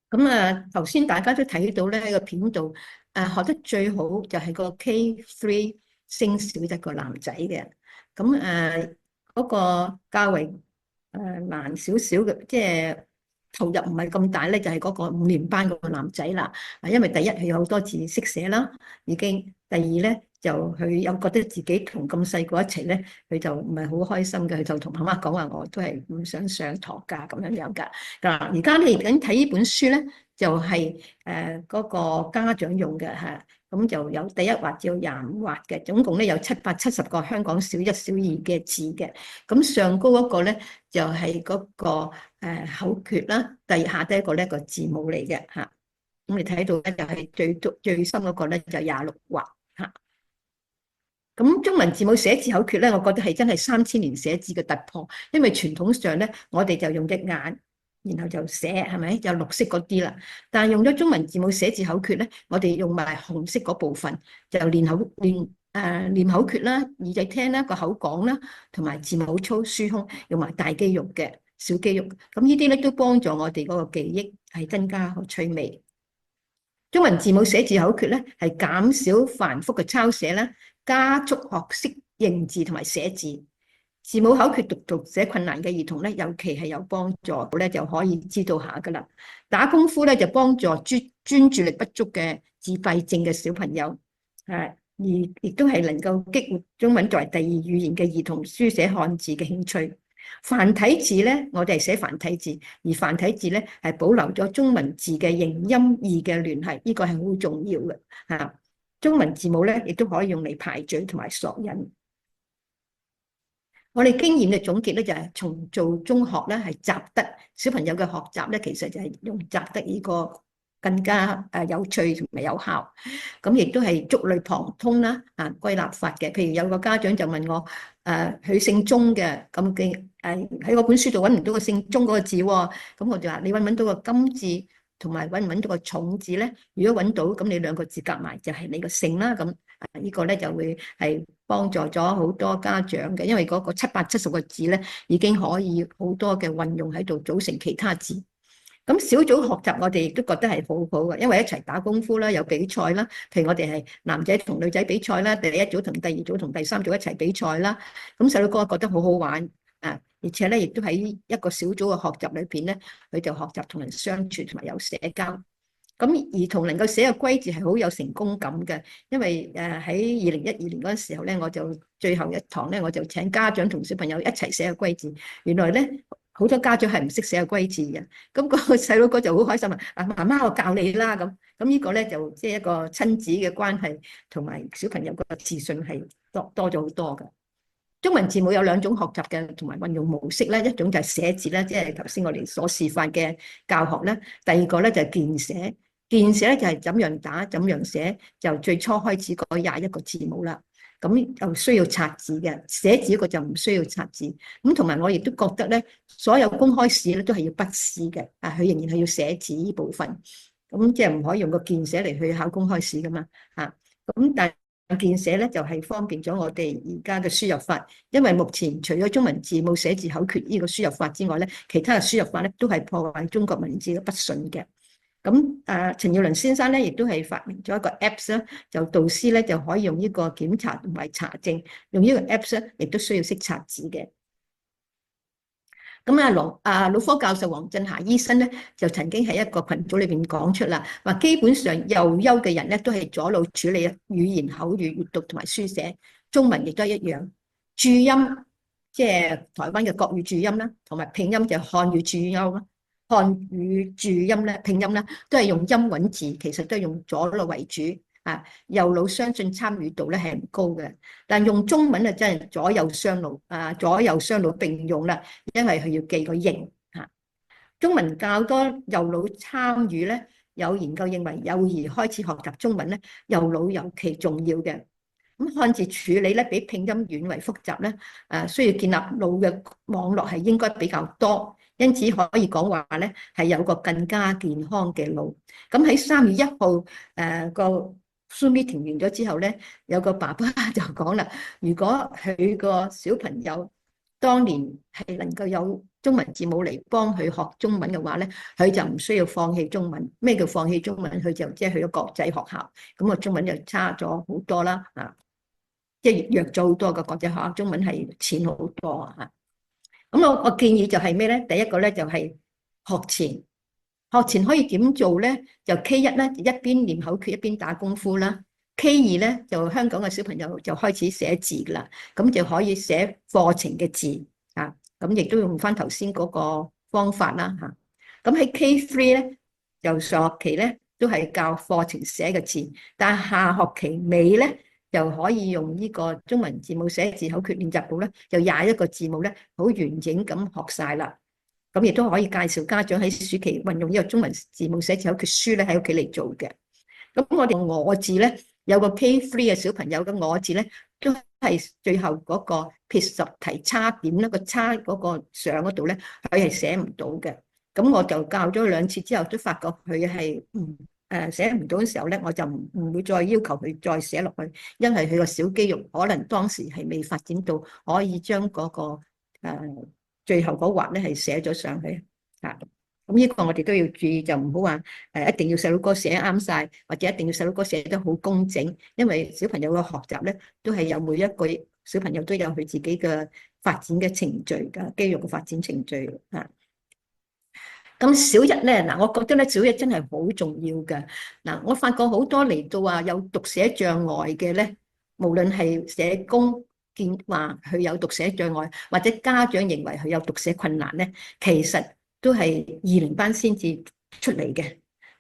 咁啊，頭先大家都睇到咧，喺個片度學得最好就係個 K3 升小一個男仔嘅。咁嗰個較為難少少嘅，即係投入唔係咁大咧，就係嗰個5年班嗰個男仔啦。因為第一佢有好多字識寫啦，已經；第二咧就佢又覺得自己同咁細個一齊咧，佢就唔係好開心嘅，佢就同媽媽講話：我都係唔想上堂㗎，咁樣樣㗎。嗱，而家你而家睇呢本書咧，就係嗰個家長用嘅嚇。咁就有第一畫至到25畫嘅，總共咧有770個香港小一、小二嘅字嘅。咁上高嗰個咧就係嗰個口訣啦，下低一個咧個字母嚟嘅嚇。咁你睇到咧就係最深嗰個咧就26畫嚇。咁中文字母寫字口訣咧，我覺得係真係3000年寫字嘅突破，因為傳統上咧我哋就用隻眼。然後就寫係咪有綠色嗰啲啦？但係用咗中文字母寫字口訣咧，我哋用埋紅色嗰部分，就練口訣啦、耳仔聽啦、個口講啦，同埋字母操、書胸，用埋大肌肉嘅小肌肉。咁呢啲咧都幫助我哋嗰個記憶係增加趣味。中文字母寫字口訣咧係減少繁複嘅抄寫啦，加速學識認字同埋寫字。字母口訣讀寫困難嘅兒童咧，尤其係有幫助咧，就可以知道下噶啦。打功夫咧就幫助專注力不足嘅自閉症嘅小朋友，而亦都係能夠激活中文作為第二語言嘅兒童書寫漢字嘅興趣。繁體字咧，我哋係寫繁體字，而繁體字咧係保留咗中文字嘅形音義嘅聯繫，呢個係好重要嘅嚇。中文字母咧亦都可以用嚟排序同埋索引。我哋經驗嘅總結咧就係從做中學咧係習得小朋友嘅學習咧，其實就係用習得呢個更加有趣同埋有效。咁亦都係觸類旁通啦，歸納法嘅。譬如有個家長就問我，佢姓鐘嘅，咁嘅喺嗰本書度揾唔到個姓鐘嗰個字喎，咁我就話你揾唔揾到個金字，同埋揾唔揾到個重字咧？如果揾到，咁你兩個字夾埋就係你個姓啦。咁呢個咧就會係幫助咗好多家長嘅，因為嗰個770個字咧已經可以好多嘅運用喺度組成其他字。咁小組學習我哋亦都覺得係好好嘅，因為一齊打功夫啦，有比賽啦。譬如我哋係男仔同女仔比賽啦，第一組同第二組同第三組一齊比賽啦。咁細路哥覺得好好玩而且咧亦都喺一個小組嘅學習裏邊咧，佢就學習同人相處同埋有社交。咁兒童能夠寫個歸字係好有成功感嘅，因為喺2012年嗰陣時候咧，我就最後一堂咧，我就請家長同小朋友一齊寫個歸字。原來咧好多家長係唔識寫個歸字嘅，咁個細佬哥就好開心啊！媽媽我教你啦咁。咁呢個咧就即係一個親子嘅關係，同埋小朋友個自信係多咗好多嘅。中文字母有兩種學習嘅同埋運用模式咧，一種就係寫字咧，即係頭先我哋所示範嘅教學咧；第二個咧就係鍵寫。鍵寫咧就係怎樣打怎樣寫，就最初開始嗰21個字母啦。咁就需要擦字嘅，寫字嗰個就唔需要擦字。咁同埋我亦都覺得咧，所有公開試咧都係要筆試嘅，佢仍然係要寫字呢部分。咁即係唔可以用個鍵寫嚟去考公開試噶嘛。咁但係鍵寫咧就係方便咗我哋而家嘅輸入法，因為目前除咗中文字母寫字口訣呢個輸入法之外咧，其他嘅輸入法咧都係破壞中國文字嘅筆順嘅。咁陳耀倫先生咧，亦都係發明咗一個 Apps 咧，就導師咧就可以用呢個檢查同埋查證，用呢個 Apps 咧，亦都需要識擦字嘅。咁腦科教授黃振霞醫生咧，就曾經喺一個群組裏邊講出啦，話基本上幼優嘅人咧，都係左腦處理語言口語、閱讀同埋書寫，中文亦都係一樣。注音即係台灣嘅國語注音啦，同埋拼音就係漢語注音啦。漢語注音咧，拼音咧都係用音韻字，其實都係用左腦為主右腦相信參與度咧係唔高嘅，但用中文啊真係左右雙腦左右雙腦並用啦，因為佢要記個形中文較多右腦參與咧，有研究認為幼兒開始學習中文咧，右腦尤其重要嘅。咁漢字處理咧比拼音遠為複雜咧，需要建立腦嘅網絡係應該比較多。因此可以講話咧，係有個更加健康嘅腦。咁喺3月1號個 Zoom meeting 完咗之後咧，有個爸爸就講啦，如果佢個小朋友當年係能夠有中文字母嚟幫佢學中文嘅話咧，佢就唔需要放棄中文。咩叫放棄中文？佢就即係去咗國際學校，咁個中文就差咗好多啦，即係弱咗好多嘅國際學校，中文係淺好多咁我建議就係咩咧？第一個咧就係學前可以點做咧？就 K1咧一邊念口訣一邊打功夫啦。K2咧就香港嘅小朋友就開始寫字啦，咁就可以寫課程嘅字咁亦都用翻頭先嗰個方法啦咁喺 K3咧就上學期咧都係教課程寫嘅字，但係下學期尾咧，就可以用呢個中文字母寫字口訣練習簿咧，就21個字母咧，好完整咁學晒啦。咁亦都可以介紹家長喺暑期運用呢個中文字母寫字口訣書咧，喺屋企嚟做嘅。咁我哋我字咧，有個 K3 嘅小朋友嘅我字咧，都係最後嗰個撇十題叉點咧，個叉嗰個上嗰度咧，佢係寫唔到嘅。咁我就教咗2次之後，都發覺佢係寫唔到嘅時候咧，我就唔會再要求佢再寫落去，因為佢個小肌肉可能當時係未發展到可以將嗰個最後嗰畫咧係寫咗上去咁呢個我哋都要注意，就唔好話一定要細佬哥寫啱晒，或者一定要細佬哥寫得好工整，因為小朋友嘅學習咧都係有每一個小朋友都有佢自己嘅發展嘅程序㗎，肌肉嘅發展程序啊。咁小一咧，嗱，我覺得咧小一真係好重要嘅。嗱，我發覺好多嚟到話有讀寫障礙嘅咧，無論係社工見話佢有讀寫障礙，或者家長認為佢有讀寫困難咧，其實都係二年班先至出嚟嘅。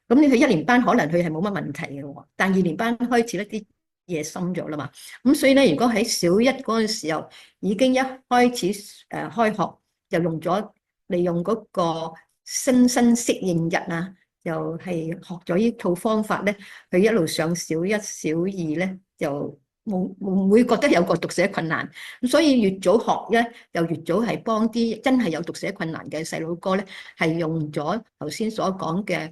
咁你去一年班可能佢係冇乜問題嘅喎，但二年班開始咧啲嘢深咗啦嘛。咁所以咧，如果喺小一嗰陣時候已經一開始開學，就利用嗰個新適應日啊，又係學咗呢套方法咧，佢一路上小一、小二咧，就唔會覺得有個讀寫困難。咁所以越早學咧，就越早係幫啲真係有讀寫困難嘅細佬哥咧，係用咗頭先所講嘅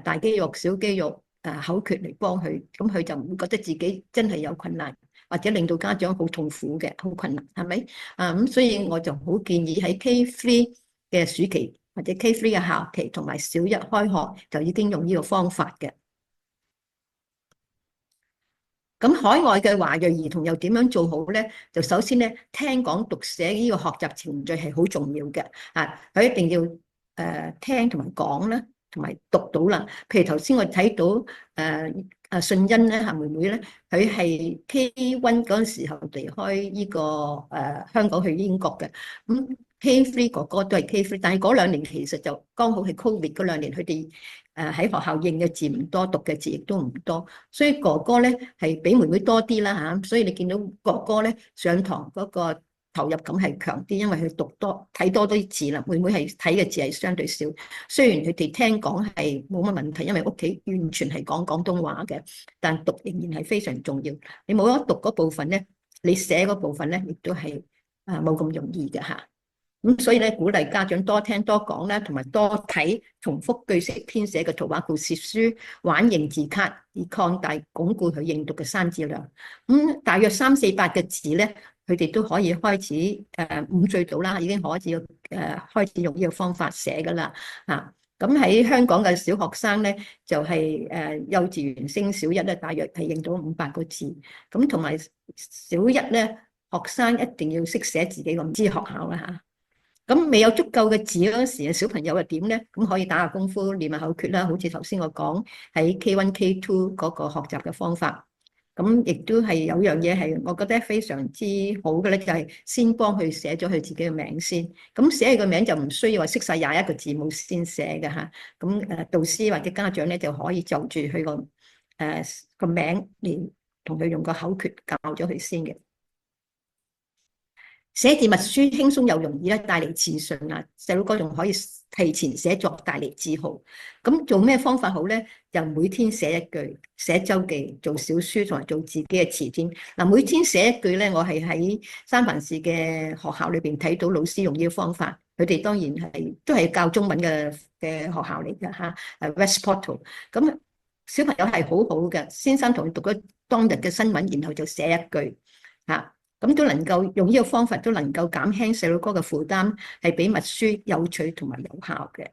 大肌肉、小肌肉口訣嚟幫佢，咁佢就唔會覺得自己真係有困難，或者令到家長好痛苦嘅，好困難，係咪？咁所以我就好建議喺 K3 嘅暑期或者 K3 嘅校期同埋小一開學就已經用呢個方法嘅。咁海外嘅華裔兒童又點樣做好咧？就首先咧，聽講讀寫呢個學習程序係好重要嘅，佢一定要聽同埋講啦，同埋讀到啦。譬如頭先我睇到信欣咧妹妹咧，佢係 K1 嗰陣時候離開呢個香港去英國嘅，咁 K3 哥哥都係 K3，但係嗰2年其實就剛好係 Covid 嗰2年，佢哋喺學校認嘅字唔多，讀嘅字亦都唔多，所以哥哥咧係比妹妹多啲啦嚇。所以你見到哥哥咧上堂嗰個投入感係強啲，因為佢讀多睇多啲字啦。妹妹係睇嘅字係相對少，雖然佢哋聽講係冇乜問題，因為屋企完全係講廣東話嘅，但讀仍然係非常重要。你冇咗讀嗰部分咧，你寫嗰部分咧亦都係冇咁容易嘅嚇。咁所以咧，鼓勵家長多聽多講啦，同埋多睇重複句式編寫嘅圖畫故事書、玩認字卡，以擴大鞏固佢認讀嘅生字量。大約3、4、8嘅字咧，佢哋都可以開始5歲到啦，已經開始用呢個方法寫噶啦。咁喺香港嘅小學生咧，就係幼稚園升小一咧，大約係認到500個字。咁同埋小一咧，學生一定要識寫自己個唔知學校啦嚇。咁未有足夠嘅字嗰時，小朋友又點咧？咁可以打下功夫練下口訣啦，好似頭先我講喺 K1、K2 嗰個學習嘅方法。咁亦都係有樣嘢係我覺得非常之好嘅咧，就係先幫佢寫咗佢自己嘅名先。咁寫佢個名就唔需要話識晒21個字母先寫嘅嚇。咁導師或者家長咧就可以就住佢個名嚟同佢用個口訣教咗佢先嘅。寫字默書輕鬆又容易咧，帶嚟自信啊！細佬哥仲可以提前寫作，帶嚟自豪。咁做咩方法好咧？就每天寫一句，寫周記，做小書同埋做自己嘅詞典。每天寫一句咧，我係喺三藩市嘅學校裏邊睇到老師用呢個方法。佢哋當然都係教中文嘅學校嚟嘅嚇，Westport。咁小朋友係好好嘅，先生同佢讀咗當日嘅新聞，然後就寫一句嚇。咁都能夠用呢個方法，都能夠減輕細佬哥嘅負擔，係比默書有趣同埋有效嘅。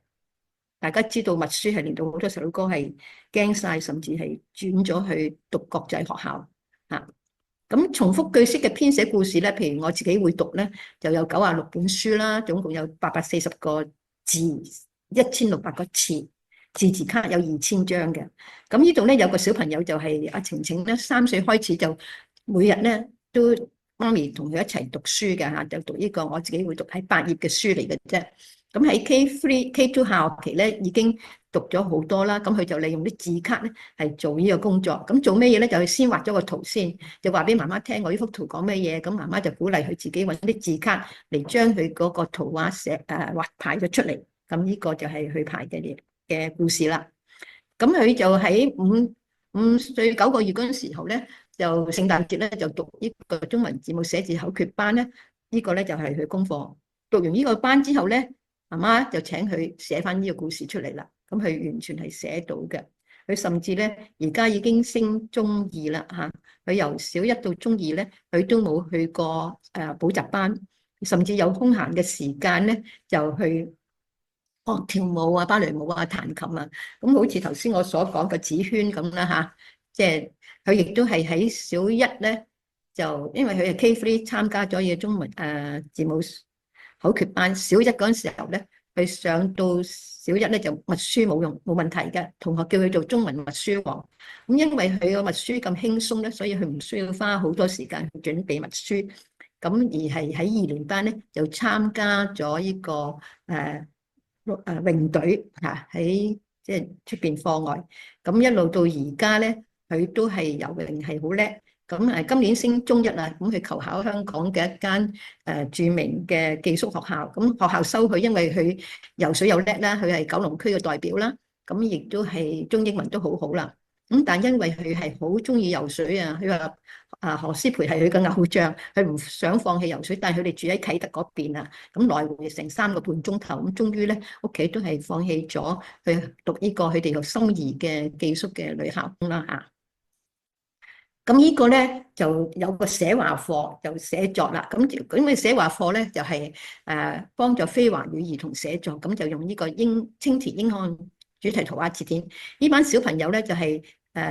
大家知道默書係令到好多細佬哥係驚晒，甚至係轉咗去讀國際學校嚇。咁重複句式嘅編寫故事咧，譬如我自己會讀咧，就有96本書啦，總共有840個字，1600個詞，字卡有2000張嘅。咁呢度咧有個小朋友就係阿晴晴咧，3歲開始就每日咧都媽咪同佢一齊讀書嘅嚇，就讀呢個我自己會讀喺8頁嘅書嚟嘅啫。咁喺 K3、K2 下學期咧已經讀咗好多啦。咁佢就利用啲字卡咧係做呢個工作。咁做咩嘢咧？就係先畫咗個圖先，就話俾媽媽聽我呢幅圖講咩嘢。咁媽媽就鼓勵佢自己揾啲字卡嚟將佢嗰個圖畫畫排咗出嚟。咁呢個就係佢排嘅故事啦。咁佢就喺5歲9個月嗰陣時候咧，就聖誕節咧就讀呢個中文字母寫字口訣班咧，呢個咧就係佢功課。讀完呢個班之後咧，媽媽就請佢寫翻呢個故事出嚟啦。咁佢完全係寫到嘅。佢甚至咧而家已經升中2啦嚇。佢由小1到中2咧，佢都冇去過補習班，甚至有空閒嘅時間咧就去學跳舞啊、芭蕾舞啊、彈琴啊。咁好似頭先我所講嘅子圈咁啦嚇，即係佢亦都係喺小1咧就因為佢係 K3 參加咗嘅中文字母口訣班，小一嗰陣時候咧，佢上到小一咧就默書冇問題嘅，同學叫佢做中文默書王。咁因為佢個默書咁輕鬆咧，所以佢唔需要花好多時間去準備默書。咁而係喺2年班咧，就參加咗呢個泳隊嚇，喺即係出邊課外。咁一路到而家咧，佢都係游泳係好叻。咁今年升中一啦，咁佢求考香港嘅一間著名嘅寄宿學校。咁學校收佢，因為佢游水又叻啦，佢係九龍區嘅代表啦。咁亦都係中英文都好好啦。咁但因為佢係好中意游水啊，佢話何詩蓓係佢嘅偶像，佢唔想放棄游水，但係佢哋住喺啟德嗰邊啊，咁來回成3個半鐘頭，咁終於咧屋企都係放棄咗去讀呢個佢哋有心儀嘅寄宿嘅女校啦嚇。咁呢個咧就有個寫話課就寫作啦，咁嘅寫話課咧就係幫助非華語兒童寫作，咁就用呢個清田英漢主題圖畫字典。呢班小朋友咧就係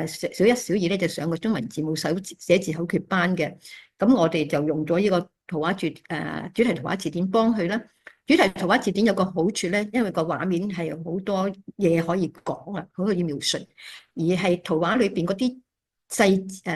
小一小二咧就上過中文字母寫字口訣班嘅，咁我哋就用咗呢個主題圖畫字典幫佢啦。主題圖畫字典有個好處咧，因為個畫面係有好多嘢可以講啊，可以描述，而係圖畫裏邊嗰啲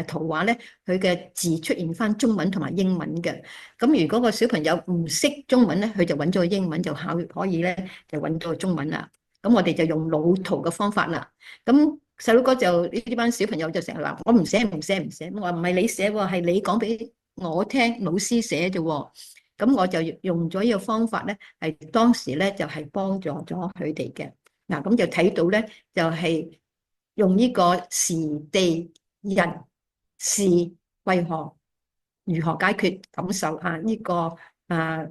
圖畫咧，佢嘅字出現翻中文同埋英文嘅。咁如果個小朋友唔識中文咧，佢就揾咗個英文就可以咧，就揾到個中文啦。咁我哋就用腦圖嘅方法啦。咁細佬哥就呢班小朋友就成日話：我唔寫。我話唔係你寫喎，係你講俾我聽，老師寫啫喎。咁我就用咗呢個方法咧，係當時咧就係幫助咗佢哋嘅。嗱，咁就睇到咧，就係用呢個時地人事為何如何解決感受啊？呢個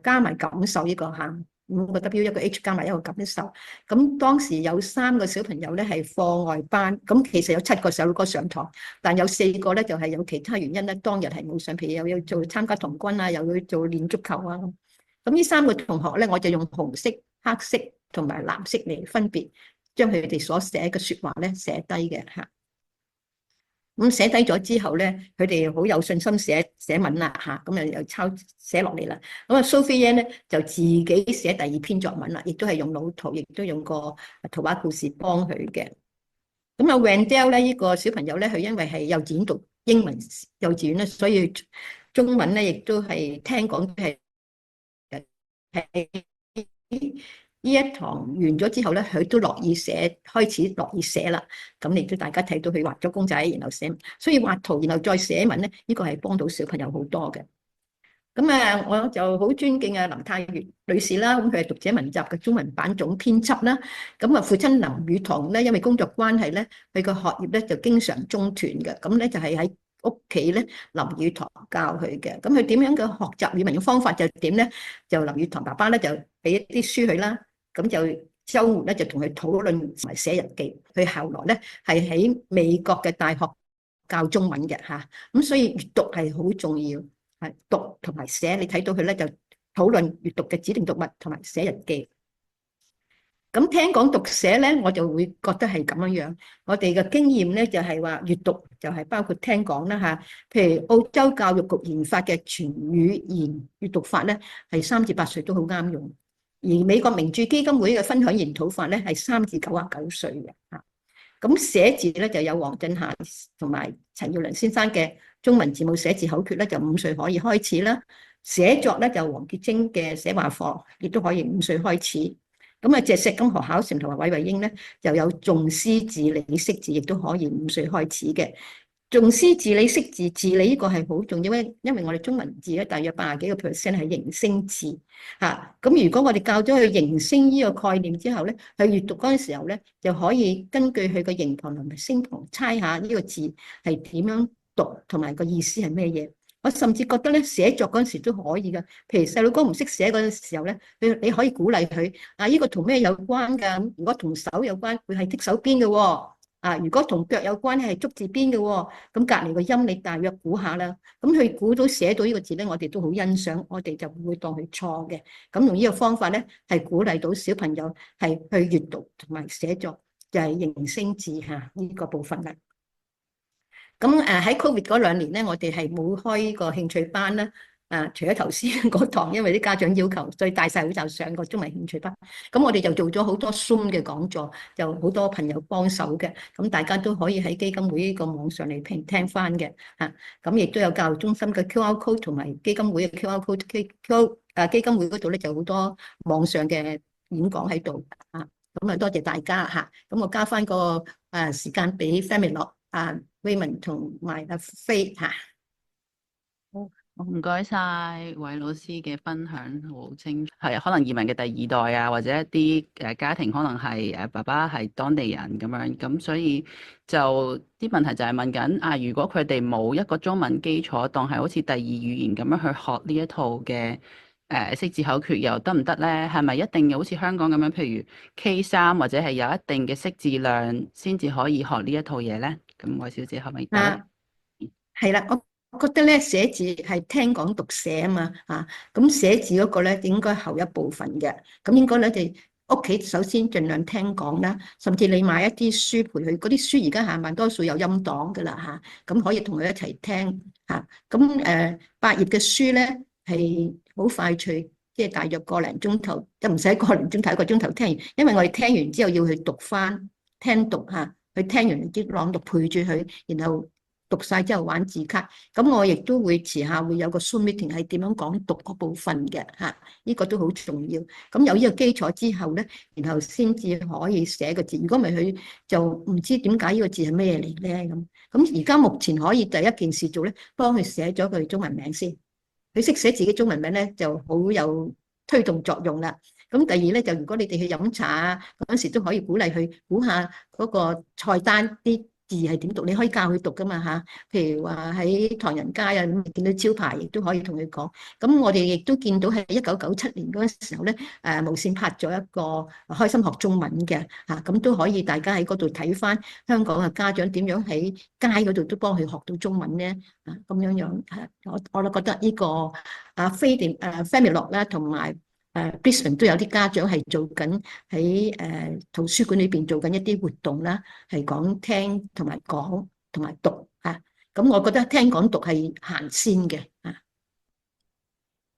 加埋感受呢個嚇，5個 W 1個 H 加埋1個感受。咁當時有3個小朋友咧係課外班，咁其實有7個細路哥上堂，但有4個咧就係有其他原因咧，當日係冇上，譬如又要做參加童軍啊，又要做練足球啊。咁呢3個同學咧，我就用紅色、黑色同埋藍色嚟分別將佢哋所寫嘅説話咧寫低嘅嚇。咁寫低咗之後咧，佢哋好有信心寫文啦嚇，咁又抄寫落嚟啦。咁啊 Sophie 咧就自己寫第2篇作文啦，亦都係用腦圖，亦都用個圖畫故事幫佢嘅。咁啊 Wendell 咧呢個小朋友咧，佢因為係幼稚園讀英文幼稚園咧，所以中文咧亦都係聽講係呢一堂完咗之後咧，佢都樂意寫，開始樂意寫啦。咁亦都大家睇到佢畫咗公仔，然後寫，所以畫圖然後再寫文咧，呢個係幫到小朋友好多嘅。咁我就好尊敬林太月女士啦，咁佢係讀者文集嘅中文版總編輯啦。咁父親林語堂咧，因為工作關係咧，佢個學業咧就經常中斷嘅。咁咧就係喺屋企咧，林語堂教佢嘅。咁佢點樣嘅學習語文嘅方法就點咧？就林語堂爸爸咧就俾一啲書佢啦。咁就週末咧就同佢討論同埋寫日記。佢後來咧係喺美國嘅大學教中文嘅嚇。咁所以閱讀係好重要，係讀同埋寫。你睇到佢咧就討論閱讀嘅指定讀物同埋寫日記。咁聽講讀寫咧，我就會覺得係咁樣樣。我哋嘅經驗咧就係話閱讀就係包括聽講啦嚇。譬如澳洲教育局研發嘅全語言閱讀法咧，係3至8歲都好啱用。而美國名著基金會嘅分享研討法咧係3至99歲嘅嚇。咁寫字咧就有黃振霞同埋陳耀良先生嘅中文字母寫字口訣咧，就5歲可以開始啦。寫作咧就黃潔貞嘅寫話課，亦都可以5歲開始。咁謝錫金、何巧成同埋韋慧英咧就有重詩字理識字，亦都可以5歲開始嘅。重詩字理識字，字理呢個係好重要嘅，因為我哋中文字咧大約80幾個%係形聲字嚇。咁如果我哋教咗佢形聲呢個概念之後咧，佢閱讀嗰陣時候咧，就可以根據佢個形旁同埋聲旁猜下呢個字係點樣讀，同埋個意思係咩嘢。我甚至覺得咧，寫作嗰陣時都可以噶。譬如細路哥唔識寫嗰陣時候咧，你可以鼓勵佢呢個同咩有關㗎？如果同手有關，會係剔手邊嘅喎。如果同腳有關係足字邊嘅喎，咁隔離個音你大約估下啦。咁佢估到寫到呢個字咧，我哋都好欣賞，我哋就唔會當佢錯嘅。咁用呢個方法咧，係鼓勵到小朋友係去閱讀同埋寫作，就係形聲字嚇呢個部分啦。咁喺 Covid 嗰2年咧，我哋係冇開呢個興趣班啦。除咗頭先嗰堂，因為啲家長要求，所以戴晒口罩上個中文興趣班。咁我哋就做咗好多 Zoom 嘅講座，就好多朋友幫手嘅。咁大家都可以喺基金會呢個網上嚟聽翻嘅。咁亦都有教育中心嘅 QR code 同埋基金會嘅 QR code。基金會嗰度咧就好多網上嘅演講喺度。咁多謝大家嚇。咁我交翻個時間俾 Family 樂Raymond 同埋阿飛嚇。唔該晒韋老師嘅分享，好清楚。係可能移民嘅第2代啊，或者一啲家庭可能係爸爸係當地人咁樣，咁所以就啲問題就係問緊如果佢哋冇一個中文基礎，當係好似第2語言咁樣去學呢一套嘅識字口訣又得唔得咧？係咪一定要好似香港咁樣，譬如 K3或者係有一定嘅識字量先至可以學呢一套嘢咧？咁韋小姐可唔可以答？係啦，我覺得咧寫字係聽講讀寫啊嘛。咁寫字嗰個咧應該後一部分嘅。咁應該咧就屋企首先盡量聽講啦，甚至你買一啲書陪佢，嗰啲書而家大多數有音檔噶啦嚇，咁可以同佢一齊聽嚇。咁8頁嘅書咧係好快脆，即係大約個零鐘頭，就唔使個零鐘頭，1個鐘頭聽完。因為我哋聽完之後要去讀翻聽讀嚇，佢聽完啲朗讀陪住佢，然後讀晒之後玩字卡。咁我亦都會遲下會有個 Zoom meeting 係點樣講讀嗰部分嘅嚇，呢個都好重要。咁有呢個基礎之後咧，然後先至可以寫個字。如果唔係佢就唔知點解呢個字係咩嚟咧咁。咁而家目前可以第一件事做咧，幫佢寫咗佢中文名先。佢識寫自己中文名咧，就好有推動作用啦。咁第二咧，就如果你哋去飲茶啊嗰陣時，都可以鼓勵佢估下嗰個菜單啲字係點讀，你可以教佢讀噶嘛嚇。譬如話喺唐人街啊，咁見到招牌，亦都可以同佢講。咁我哋亦都見到喺1997年嗰陣時候咧，無線拍咗一個開心學中文嘅嚇，咁都可以大家喺嗰度睇翻香港嘅家長點樣喺街嗰度都幫佢學到中文咧。咁樣我都覺得呢個Family樂啦，同埋Brisbane 都有啲家長係做緊喺圖書館裏邊做緊一啲活動啦，係講聽同埋講同埋讀嚇。咁我覺得聽講讀係行先嘅嚇。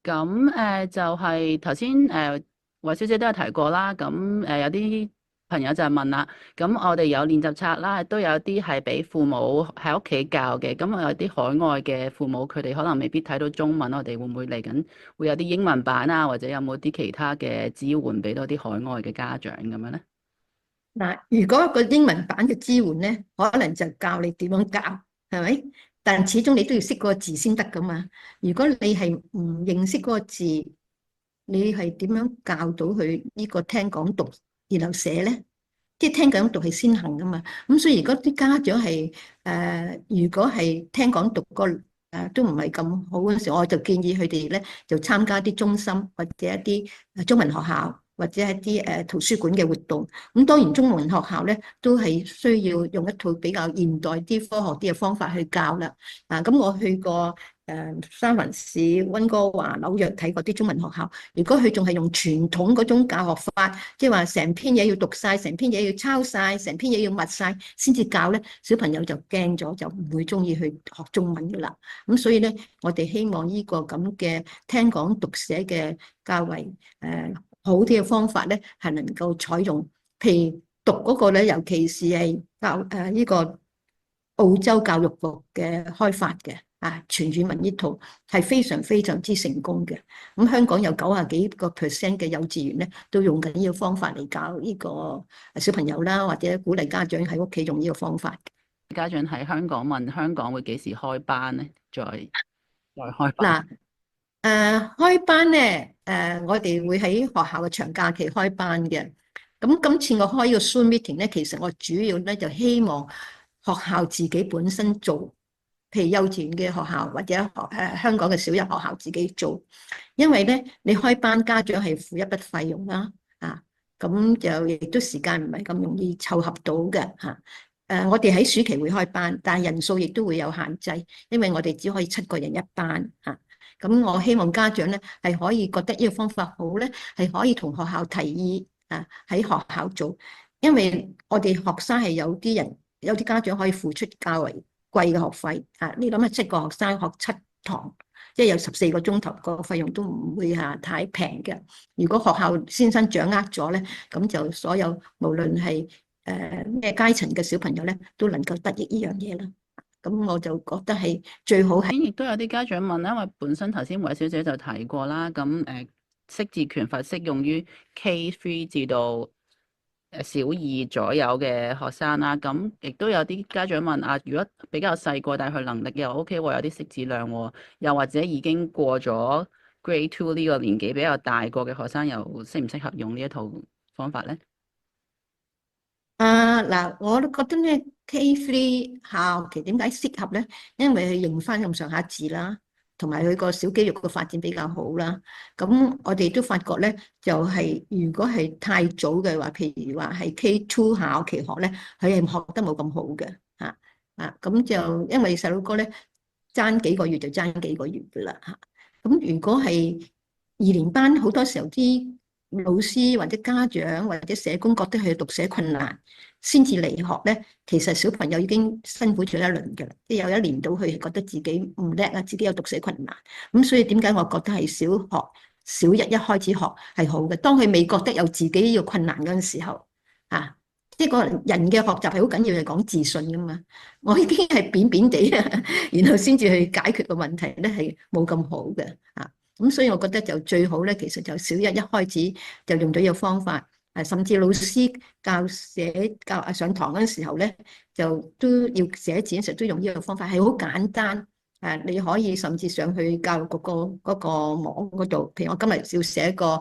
咁就係頭先韋小姐都有提過啦。咁有啲朋友就問啦，咁我哋有練習冊啦，都有啲係俾父母喺屋企教嘅。咁有啲海外嘅父母，佢哋可能未必睇到中文，我哋會唔會嚟緊會有啲英文版啊，或者有冇啲其他嘅支援俾多啲海外嘅家長咁樣咧？嗱，如果個英文版嘅支援咧，可能就教你點樣教，係咪？但始終你都要識嗰個字先得噶嘛。如果你係唔認識嗰個字，你係點樣教到佢呢個聽講讀然後寫咧？即係聽講讀係先行噶嘛。咁所以如果啲家長係如果係聽講讀個都唔係咁好嗰陣時，我就建議佢哋咧就參加啲中心或者一啲中文學校，或者一啲圖書館嘅活動。咁當然中文學校咧都係需要用一套比較現代啲、科學啲嘅方法去教啦。咁我去過三藩市、溫哥華、紐約睇過啲中文學校。如果佢仲係用傳統嗰種教學法，即係話成篇嘢要讀晒，成篇嘢要抄晒，成篇嘢要默晒先至教咧，小朋友就驚咗，就唔會中意去學中文噶啦。咁所以咧，我哋希望呢個咁嘅聽講讀寫嘅較為好啲嘅方法咧，係能夠採用。譬如讀嗰個咧，尤其是係呢個澳洲教育局嘅開發嘅全語文呢套係非常非常之成功嘅。咁香港有90幾個%嘅幼稚園咧，都用緊呢個方法嚟教呢個小朋友啦，或者鼓勵家長喺屋企用呢個方法。家長喺香港問香港會幾時開班咧？再開班。嗱，開班咧，我哋會喺學校嘅長假期開班嘅。咁今次我開呢個 Zoom meeting 咧，其實我主要咧就希望學校自己本身做，譬如幼稚園嘅學校或者香港嘅小一學校自己做，因為咧你開班家長係付一筆費用啦，咁就亦都時間唔係咁容易湊合到嘅嚇。我哋喺暑期會開班，但係人數亦都會有限制，因為我哋只可以7個人一班嚇。咁我希望家長咧係可以覺得呢個方法好咧，係可以同學校提議喺學校做，因為我哋學生係有啲家長可以付出較為貴嘅學費啊！你諗下，7個學生學7堂，即係有14個鐘頭，個費用都唔會太平嘅。如果學校先生掌握咗咧，咁就所有無論係咩階層嘅小朋友咧，都能夠得益呢樣嘢啦。咁我就覺得係最好係。亦都有啲家長問，因為本身頭先韋小姐就提過啦，咁識字權罰適用於 K3 至到小2左右嘅學生啦，咁亦都有啲家長問啊，如果比較細個，但係佢能力又 OK 喎，有啲識字量喎，又或者已經過咗 Grade 2呢個年紀比較大個嘅學生，又適唔適合用呢一套方法咧？嗱，我都覺得咧 K3 下學期點解適合咧？因為佢認翻咁上下字啦，同埋佢個小肌肉嘅發展比較好啦。咁我哋都發覺咧，就係如果係太早嘅話，譬如話係 K2 下學期學咧，佢係學得冇咁好嘅嚇咁就因為細佬哥咧爭幾個月就爭幾個月噶啦嚇。咁如果係2年班，好多時候啲老師或者家長或者社工覺得佢讀寫困難，先至嚟學咧，其實小朋友已經辛苦咗一輪嘅啦，即係有1年到佢覺得自己唔叻啊，自己有讀寫困難。咁所以點解我覺得係小一開始學係好嘅？當佢未覺得有自己呢個困難嗰陣時候，即係個人嘅學習係好緊要，係講自信噶嘛。我已經係扁扁地啊，然後先至去解決個問題咧，係冇咁好嘅咁所以我覺得就最好咧，其實就小一開始就用到呢個方法，甚至老師教上堂嗰陣時候咧，就都要寫字嗰時都用呢個方法，係好簡單。你可以甚至上去教育局嗰個網嗰度，譬如我今日要寫個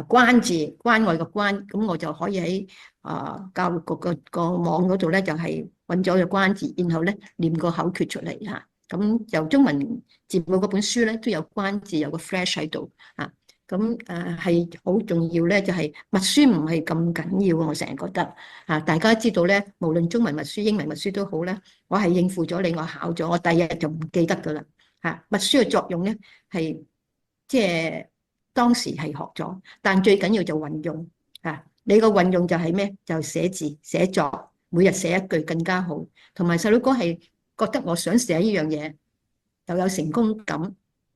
關字，關愛嘅關，咁我就可以喺教育局個網嗰度咧，就係揾咗個關字，然後咧念個口訣出嚟嚇。咁由中文字母嗰本書咧都有關字，有個 flash 喺度咁係好重要咧，就係默書唔係咁緊要，我成日覺得大家知道咧，無論中文默書、英文默書都好咧，我係應付咗你，我考咗，我第二日就唔記得噶啦默書嘅作用咧係即係當時係學咗，但最緊要就運用你個運用就係咩？就寫字寫作，每日寫一句更加好，同埋細佬哥係覺得我想寫呢樣嘢，又有成功感。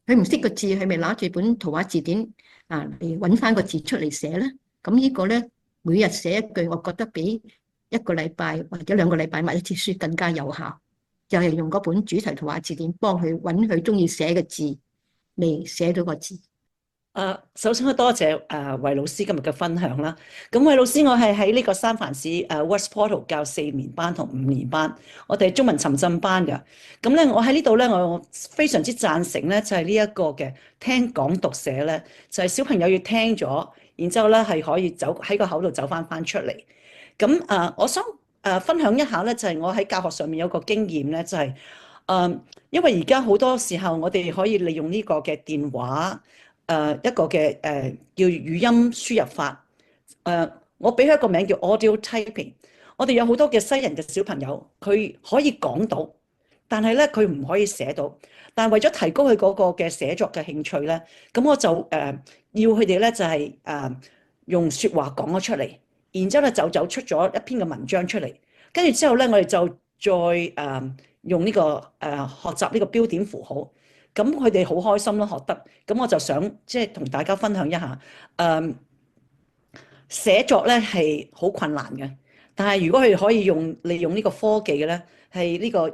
佢唔識個字，佢咪拿住本圖畫字典嚟揾翻個字出嚟寫咧。咁呢個咧，每日寫一句，我覺得比1個禮拜或者2個禮拜買一次書更加有效。就係用嗰本主題圖畫字典幫佢揾佢中意寫嘅字嚟寫到個字。首先多謝韋老師今日嘅分享啦。咁韋老師，我係喺呢個三藩市West Portal 教4年班同5年班，我哋係中文沉浸班嘅。咁咧，我喺呢度咧，我非常之贊成咧，就係呢一個嘅聽講讀寫咧，就係小朋友要聽咗，然之後咧係可以走喺個口度走翻出嚟。咁我想分享一下咧，就係我喺教學上面有個經驗咧，就係因為而家好多時候我哋可以利用呢個嘅電話。一個嘅叫語音輸入法，我俾佢一個名叫 audio typing。我哋有好多嘅西人嘅小朋友，佢可以講到，但係咧佢唔可以寫到。但係為咗提高佢嗰個嘅寫作嘅興趣咧，咁我就要佢哋咧就係用説話講咗出嚟，然之後咧就走出咗一篇嘅文章出嚟，跟住之後咧我哋就再用呢個學習呢個標點符號。咁佢哋好開心咯，學得。咁我就想即係同大家分享一下，寫作咧係好困難嘅，但係如果佢哋可以利用呢個科技嘅咧，係呢個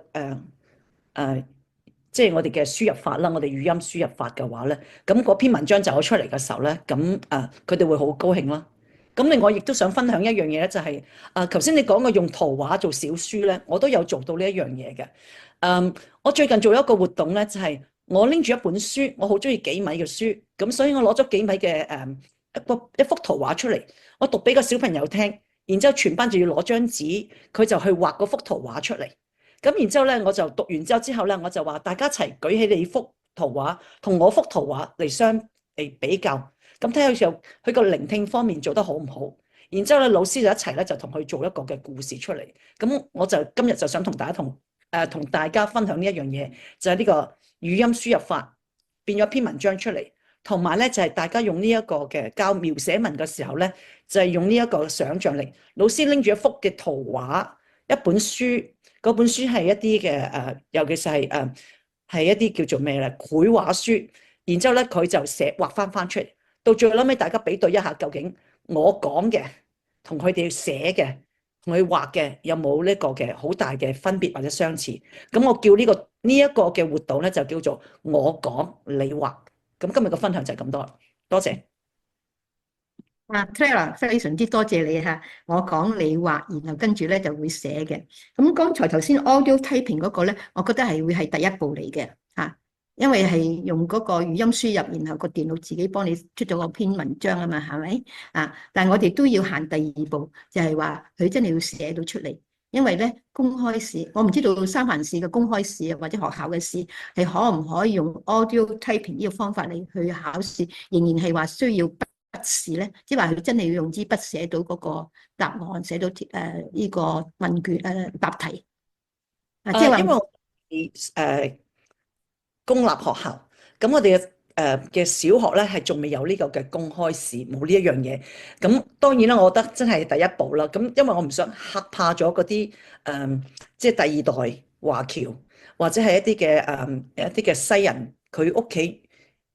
即係我哋嘅輸入法啦，我哋語音輸入法嘅話咧，咁嗰篇文章走咗出嚟嘅時候咧，咁佢哋會好高興啦。咁另外亦都想分享一樣嘢咧，就係頭先你講嘅用圖畫做小書咧，我都有做到呢一樣嘢嘅。我最近做咗一個活動咧，就係我拎住一本書，我好中意幾米嘅書，咁所以我攞咗幾米嘅一幅圖畫出嚟，我讀俾個小朋友聽，然之後全班就要攞張紙，佢就去畫嗰幅圖畫出嚟。咁然之後咧，我就讀完之後咧，我就話大家一齊舉起你幅圖畫同我幅圖畫嚟比較，咁睇下佢個聆聽方面做得好唔好。然之後咧，老師就一齊咧就同佢做一個嘅故事出嚟。咁我就今日就想同大家分享呢一樣嘢，就係呢個語音輸入法變咗篇文章出嚟，同埋咧就係大家用呢一個嘅教描寫文嘅時候咧，就係用呢一個想像力。老師拎住一幅嘅圖畫，一本書，嗰本書係一啲嘅尤其是係一啲叫做咩咧繪畫書，然之後咧佢就畫翻出嚟，到最後尾大家比對一下，究竟我講嘅同佢哋寫嘅同佢畫嘅有冇呢個嘅好大嘅分別或者相似？咁我叫呢一個嘅活動咧就叫做我講你畫。咁今日嘅分享就係咁多，多謝。Clara 非常之多謝你嚇，我講你畫，然後跟住咧就會寫嘅。咁剛才頭先 audio typing 嗰個咧，我覺得係會係第一步嚟嘅嚇，因為係用嗰個語音輸入，然後個電腦自己幫你出咗個篇文章啊嘛，係咪啊？但係我哋都要行第二步，就係話佢真係要寫到出嚟，因為咧公開試，我唔知道三藩市嘅公開試啊或者學校嘅試係可唔可以用 audio typing 呢個方法嚟去考試，仍然係話需要筆試咧，即係話佢真係要用支筆寫到嗰個答案，寫到呢個問卷答題即係話因為我公立學校，咁我哋嘅小學咧係仲未有呢個嘅公開試，冇呢一樣嘢。咁當然啦，我覺得真係第一步啦。咁因為我唔想嚇怕咗嗰啲即係第二代華僑或者係一啲嘅西人，佢屋企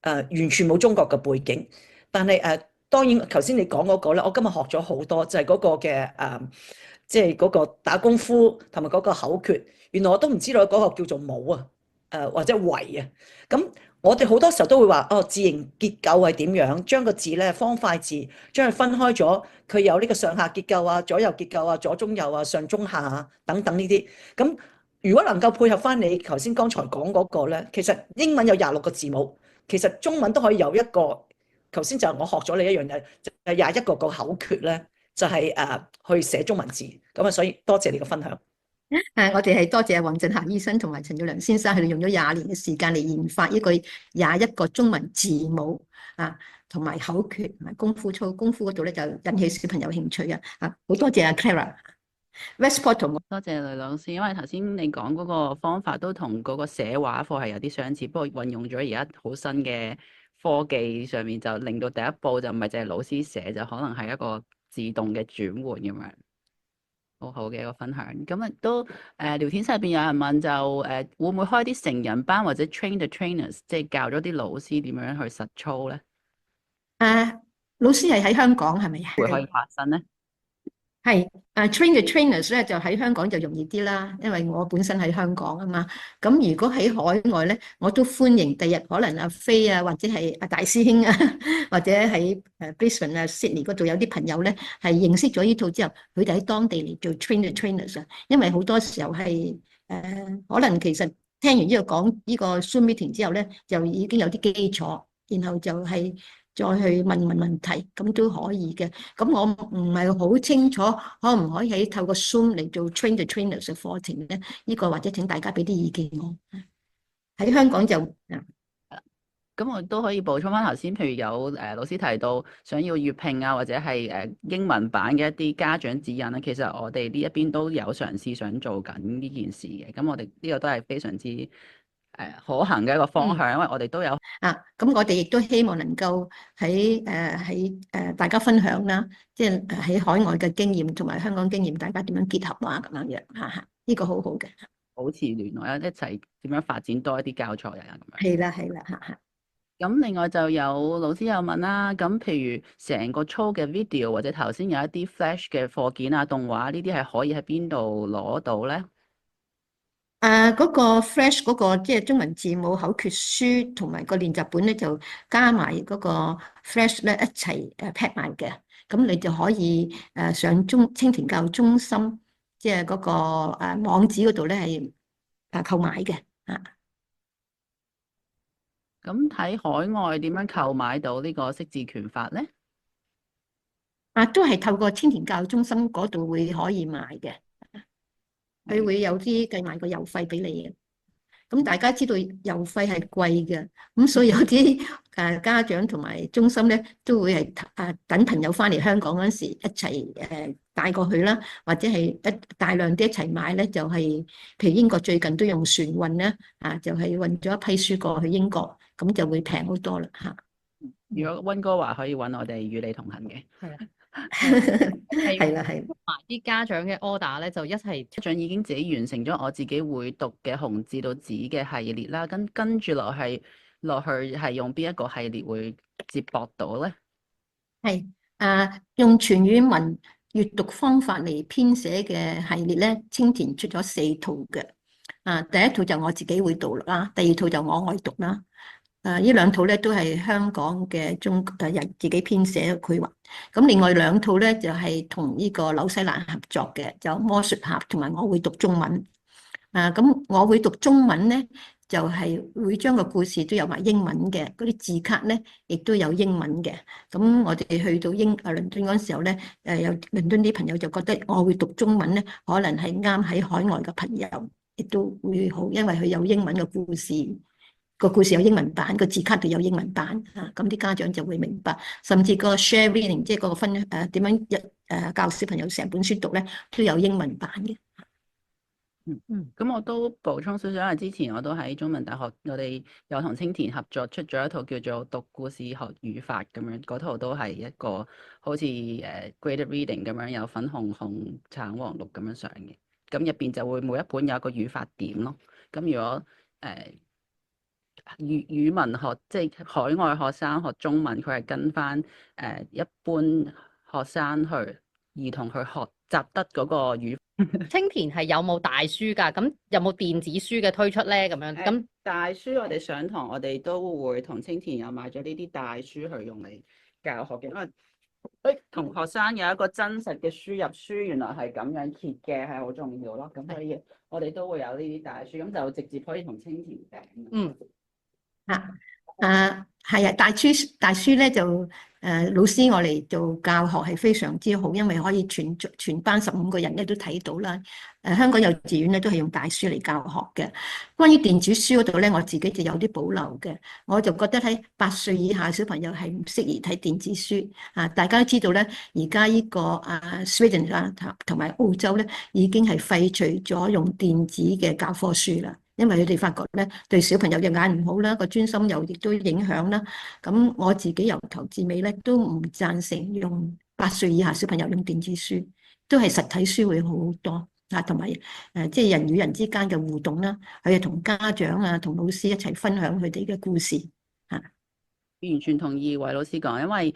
完全冇中國嘅背景，但係當然頭先你講嗰個咧，我今日學咗好多，就係嗰個嘅即係嗰個打功夫同埋嗰個口訣，原來我都唔知道嗰個叫做舞啊，或者圍啊。咁我哋好多時候都會話哦，字形結構係點樣？將個字咧方塊字將佢分開咗，佢有呢個上下結構啊、左右結構啊、左中右啊、上中下啊等等呢啲。咁如果能夠配合翻你頭先剛才講嗰個咧，其實英文有26個字母，其實中文都可以有一個。頭先就係我學咗你一樣嘢，就係21個口訣咧，就係去寫中文字。咁啊，所以多謝你嘅分享。我哋係多謝黃振霞醫生同埋陳耀良先生，佢哋用咗20年嘅時間嚟研發一個21個中文字母同埋口訣同埋功夫操。功夫嗰度咧就引起小朋友興趣好多謝Clara。Westport 同我多謝雷老師，因為頭先你講嗰個方法都同嗰個寫畫課係有啲相似，不過運用咗而家好新嘅科技上面，就令到第一步就唔係淨係老師寫，就可能係一個自動嘅轉換咁樣，好好嘅一個分享。咁亦都聊天室入邊有人問就會唔會開啲成人班或者 train the trainers，即係教咗啲老師點樣去實操咧？老師係喺香港係咪啊？會可以發生咧？係train the trainers 咧就喺香港就容易啲啦，因為我本身喺香港啊嘛。咁如果喺海外咧，我都歡迎第日可能阿飛或者係阿大師兄或者喺Brisbane Sydney 嗰度有啲朋友咧係認識咗呢套之後，佢哋喺當地嚟做 train the trainers 因為好多時候係可能其實聽完呢個講呢個 Zoom meeting 之後咧，就已經有啲基礎，然後就係再去問問題，咁都可以嘅。咁我唔係好清楚，可唔可以喺透過 Zoom 嚟做 train the trainers 嘅課程咧？呢個或者請大家俾啲意見我。喺香港就咁我都可以補充翻頭先，譬如有老師提到想要粵拼或者係英文版嘅一啲家長指引咧，其實我哋呢一邊都有嘗試想做緊呢件事嘅。咁我哋呢個都係非常之可行嘅一個方向，因為我哋都有咁我哋亦都希望能夠喺大家分享啦，即係喺海外嘅經驗同埋香港經驗，大家點樣結合咁樣樣呢個好好嘅，保持聯絡一齊點樣發展多一啲教材咁樣。係啦咁另外就有老師有問啦，咁譬如成個操嘅 video 或者頭先有一啲 flash 嘅課件動畫呢啲係可以喺邊度攞到咧？嗰個 Flash 嗰個即係中文字母口訣書同埋個練習本咧，就加埋嗰個 Flash 咧一齊pack 埋嘅。咁你就可以上青田教育中心即係嗰個網址嗰度咧係購買嘅咁喺海外點樣購買到呢個識字拳法咧？都係透過青田教育中心嗰度會可以買嘅。佢會有啲計埋個郵費俾你嘅，咁大家知道郵費係貴嘅，咁所以有啲家長同埋中心咧都會係等朋友翻嚟香港嗰陣時一齊帶過去啦，或者係大量啲一齊買咧，就係譬如英國最近都用船運咧就係運咗一批書過去英國，咁就會平好多啦嚇。如果温哥華可以揾我哋與你同行嘅，係啦係。埋啲家長嘅 order 咧，就一齊家長已經自己完成咗我自己會讀嘅紅字到紙嘅系列啦，跟住落去係用邊一個系列會接駁到咧？係用全語文閱讀方法嚟編寫嘅系列咧，青田出咗4套嘅。第一套就我自己會讀啦，第二套就我愛讀啦。呢2套咧都係香港嘅人自己編寫嘅繪畫。咁另外2套咧就係同呢個紐西蘭合作嘅，就魔術俠同埋我會讀中文。咁我會讀中文咧，就係會將個故事都有埋英文嘅，嗰啲字卡咧亦都有英文嘅。咁我哋去到倫敦嗰陣時候咧，有倫敦啲朋友就覺得我會讀中文咧，可能係啱喺海外嘅朋友，亦都會好，因為佢有英文嘅故事，個故事有英文版，個字卡都有英文版咁啲家長就會明白，甚至個 share reading 即係個點樣教小朋友成本書讀咧，都有英文版嘅。咁我都補充少少，因為之前我都喺中文大學，我哋有同青田合作出咗一套叫做讀故事學語法咁樣，嗰套都係一個好似graded reading 咁樣，有粉紅、紅、橙、黃、綠咁樣上嘅。咁入邊就會每一本有一個語法點咯。咁如果語文學即係海外學生學中文，佢係跟翻一般學生兒童去學習得嗰個語。青田係有冇大書㗎？咁有冇電子書嘅推出咧？咁樣咁大書我哋上堂，我哋都會同青田有買咗呢啲大書去用嚟教學嘅，因為同學生有一個真實嘅輸入書，原來係咁樣揭嘅，係好重要咯。咁所以我哋都會有呢啲大書，咁就直接可以同青田訂。係啊，大書咧就老師我嚟做教學係非常之好，因為可以全班15個人咧都睇到啦。香港幼稚園咧都係用大書嚟教學嘅。關於電子書嗰度咧，我自己就有啲保留嘅。我就覺得喺8歲以下小朋友係唔適宜睇電子書。大家都知道咧，而家呢個Sweden 同埋澳洲咧已經係廢除咗用電子嘅教科書啦。因為佢哋發覺咧，對小朋友嘅眼唔好啦，個專心又亦都影響啦。咁我自己由頭至尾咧，都唔贊成用8歲以下小朋友用電子書，都係實體書會好好多同埋即係人與人之間嘅互動啦，佢哋同家長同老師一齊分享佢哋嘅故事完全同意韋老師講，因為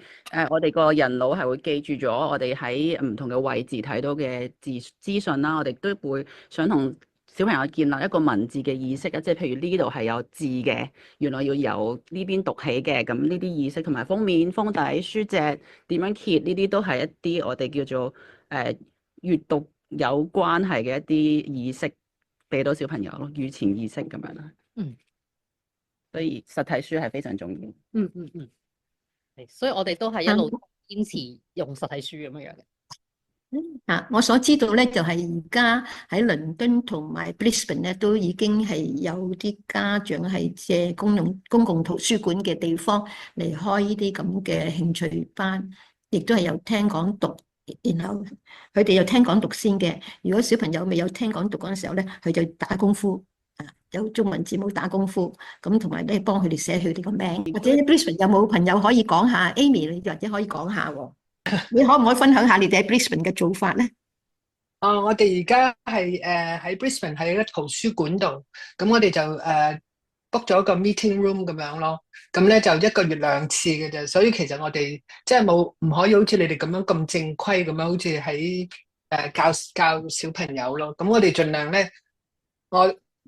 我哋個人腦係會記住咗我哋喺唔同嘅位置睇到嘅資訊啦，我哋都會想同小朋友建立一個文字嘅意識啊，即係譬如呢度係有字嘅，原來要由呢邊讀起嘅，咁呢啲意識同埋封面、封底、書脊點樣揭，呢啲都係一啲我哋叫做閱讀有關係嘅一啲意識，俾到小朋友咯，語前意識咁樣啦。所以實體書係非常重要。所以我哋都係一路堅持用實體書咁樣嘅。我所知道咧，就係而家喺倫敦同埋 Brisbane 咧，都已經係有啲家長係借公共圖書館嘅地方嚟開呢啲咁嘅興趣班，亦都係有聽講讀，然後佢哋有聽講讀先嘅。如果小朋友未有聽講讀嗰陣時候咧，佢就打功夫，有中文字母打功夫，咁同埋咧幫佢哋寫佢哋個名。或者 Brisbane 有冇朋友可以講下 ？Amy 你或者可以講下喎。你可唔可以分享下你哋喺 Brisbane 嘅做法咧？我哋而家係喺 Brisbane 喺一個圖書館度，咁我哋就book 咗個 meeting room 咁樣咯。咁咧就1個月2次嘅啫，所以其實我哋即係唔可以好似你哋咁樣咁正規咁樣，好似喺教小朋友咯。咁我哋盡量咧，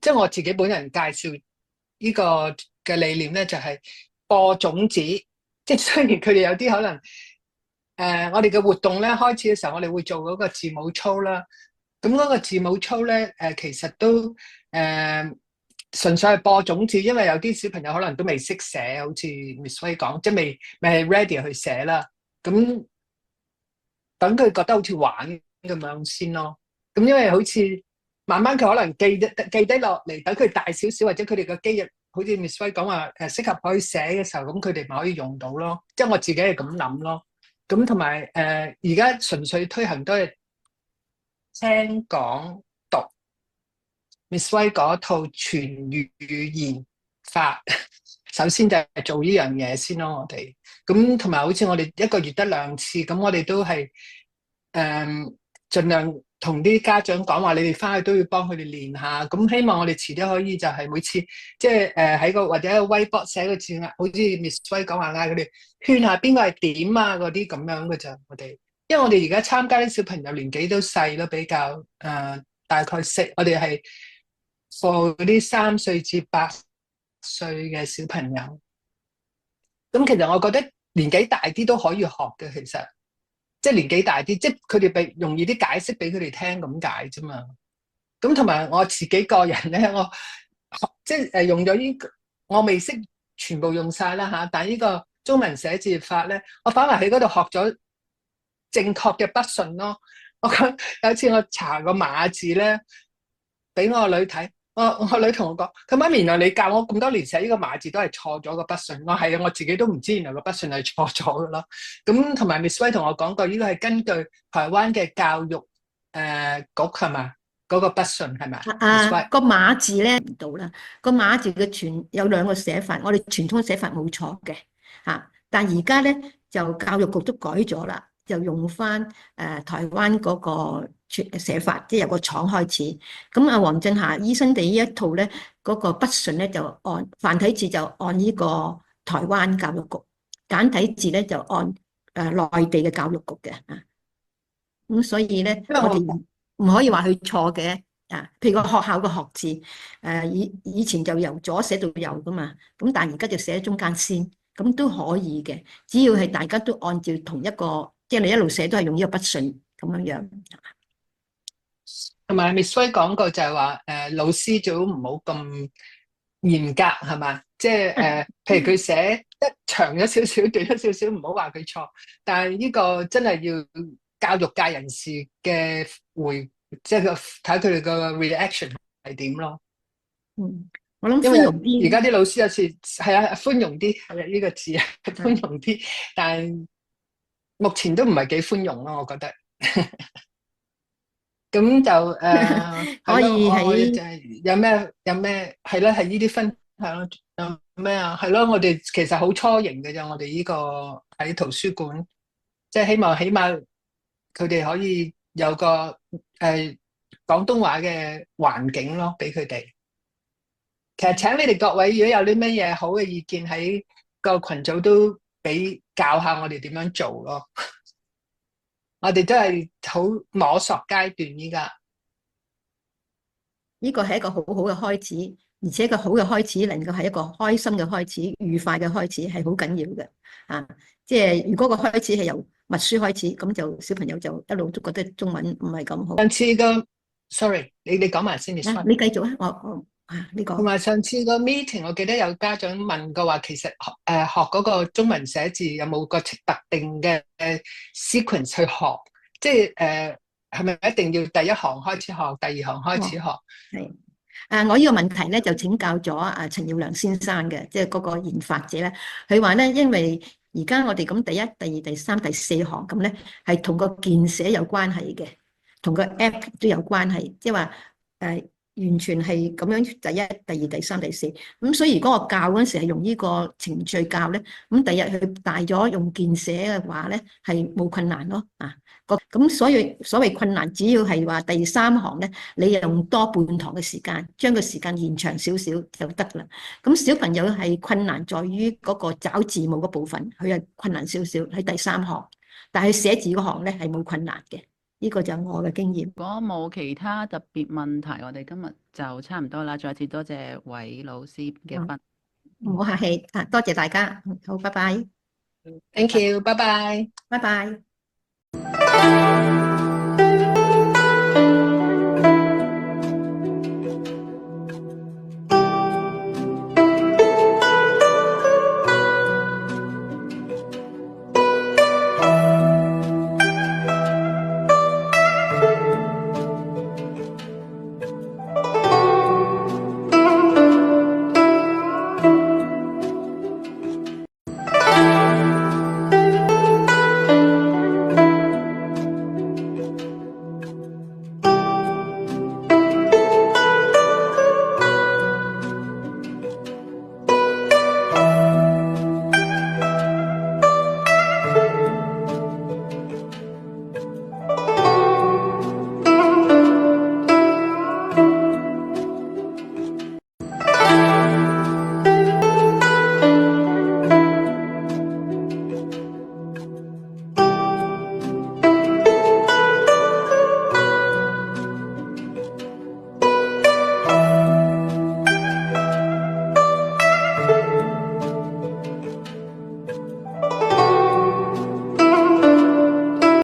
即係我自己本人介紹呢個嘅理念咧，就係播種子。即係雖然佢哋有啲可能。我哋嘅活動咧開始嘅時候，我哋會做嗰個字母操啦。咁嗰個字母操咧，其實都純粹係播種子，因為有啲小朋友可能都未識寫，好似 Miss Wei 講，即係未係 ready 去寫啦。咁等佢覺得好似玩咁樣先咯。咁因為好似慢慢佢可能記低落嚟，等佢大少少或者佢哋嘅肌肉，好似 Miss Wei 講話適合可以寫嘅時候，咁佢哋咪可以用到咯。即係我自己係咁諗咯。咁同埋而家純粹推行都係聽講讀 Miss Wei 嗰套全語言法，首先就係做呢樣嘢先咯，我哋咁同埋好似我哋一個月得2次，咁我哋都係盡量同啲家長講話，你哋翻去都要幫佢哋練下。咁希望我哋遲啲可以就係每次即係喺個或者喺個 whiteboard 寫個字啊，好似 Miss 威講話嗌佢哋圈下邊個係點啊嗰啲咁樣嘅咋。我哋因為我哋而家參加啲小朋友年紀都細咯，比較大概我哋係 for 嗰啲3歲至8歲嘅小朋友。咁其實我覺得年紀大啲都可以學嘅，其實。即係年紀大啲，即係佢哋容易啲解釋俾佢哋聽咁解啫嘛。咁同埋我自己個人咧，我即係用咗我未識全部用晒啦嚇，但係呢個中文寫字法咧，我反而喺嗰度學咗正確嘅筆順咯。我講有一次我查個碼字咧，俾我女睇。我女同我講，佢媽咪，原來你教我咁多年寫呢個碼字都係錯咗個筆順。我係啊，我自己都唔知原來個筆順係錯咗噶咯。咁同埋 Miss 威同我講過，呢個係根據台灣嘅教育局係嘛？嗰個筆順係咪？個碼字咧唔到啦，個碼字嘅有2個寫法，我哋傳統寫法冇錯嘅嚇，但而家咧就教育局都改咗啦，就用翻台灣嗰個寫法，即係由個廠開始。咁啊，黃振霞醫生哋呢一套咧，嗰個筆順咧就按繁體字就按呢個台灣教育局，簡體字咧就按內地嘅教育局嘅啊。咁所以咧，我哋唔可以話佢錯嘅啊。譬如個學校個學字，以前就由左寫到右噶嘛，咁但係而家就寫喺中間先，咁都可以嘅。只要係大家都按照同一個，即係你一路寫都係用呢個筆順咁樣樣。同埋 Miss 威講過就係話老師最好唔好咁嚴格係嘛？即係譬如佢寫得長咗少少、短咗少少，唔好話佢錯。但係呢個真係要教育界人士嘅即係睇佢哋個 reaction 係點咯。我諗因為寬容啲。而家啲老師有時係啊，寬容啲係啊，呢個字啊，寬容啲。但係目前都唔係幾寬容咯，我覺得。咁就可以喺有咩係咯，係呢啲分享咯。有咩啊？係咯，我哋其實好初型嘅啫。我哋呢個喺圖書館，即係希望起碼佢哋可以有個廣東話嘅環境咯，俾佢哋。其實請你哋各位，如果有啲乜嘢好嘅意見喺個群組都俾教下我哋點樣做咯。我哋都係好摸索階段依家。呢個係一個好好嘅開始，而且一個好嘅開始能夠係一個開心嘅開始、愉快嘅開始，係好緊要嘅啊！即係如果個開始係由默書開始，咁就小朋友就一路都覺得中文唔係咁好。上次個 sorry， 你講埋先，你繼續啊！我呢個同埋上次個 meeting，我記得有家長問過話，其實學嗰個中文寫字有冇個特定嘅sequence 去學？即係係咪一定要第一行開始學，第二行開始學？係我呢個問題咧就請教咗陳耀良先生嘅，即係嗰個研發者咧，佢話咧，因為而家我哋咁第一、第二、第三、第四行咁咧，係同個鍵寫有關係嘅，同個 app 都有關係，即係話完全係咁樣第一、第二、第三、第四咁，所以如果我教嗰陣時係用呢個程序教咧，咁第日佢大咗用鍵寫嘅話咧，係冇困難咯啊！咁所以所謂困難，只要係話第三行咧，你用多半堂嘅時間，將個時間延長少少就得啦。咁小朋友係困難在於嗰個找字母嗰部分，佢係困難少少喺第三行，但係寫字嗰行咧係冇困難嘅。呢個就係我嘅經驗。如果冇其他特別問題，我哋今日就差唔多啦。再次多謝韋老師嘅分。唔好客氣啊！多謝大家，好，拜拜。Thank you，拜拜，拜拜。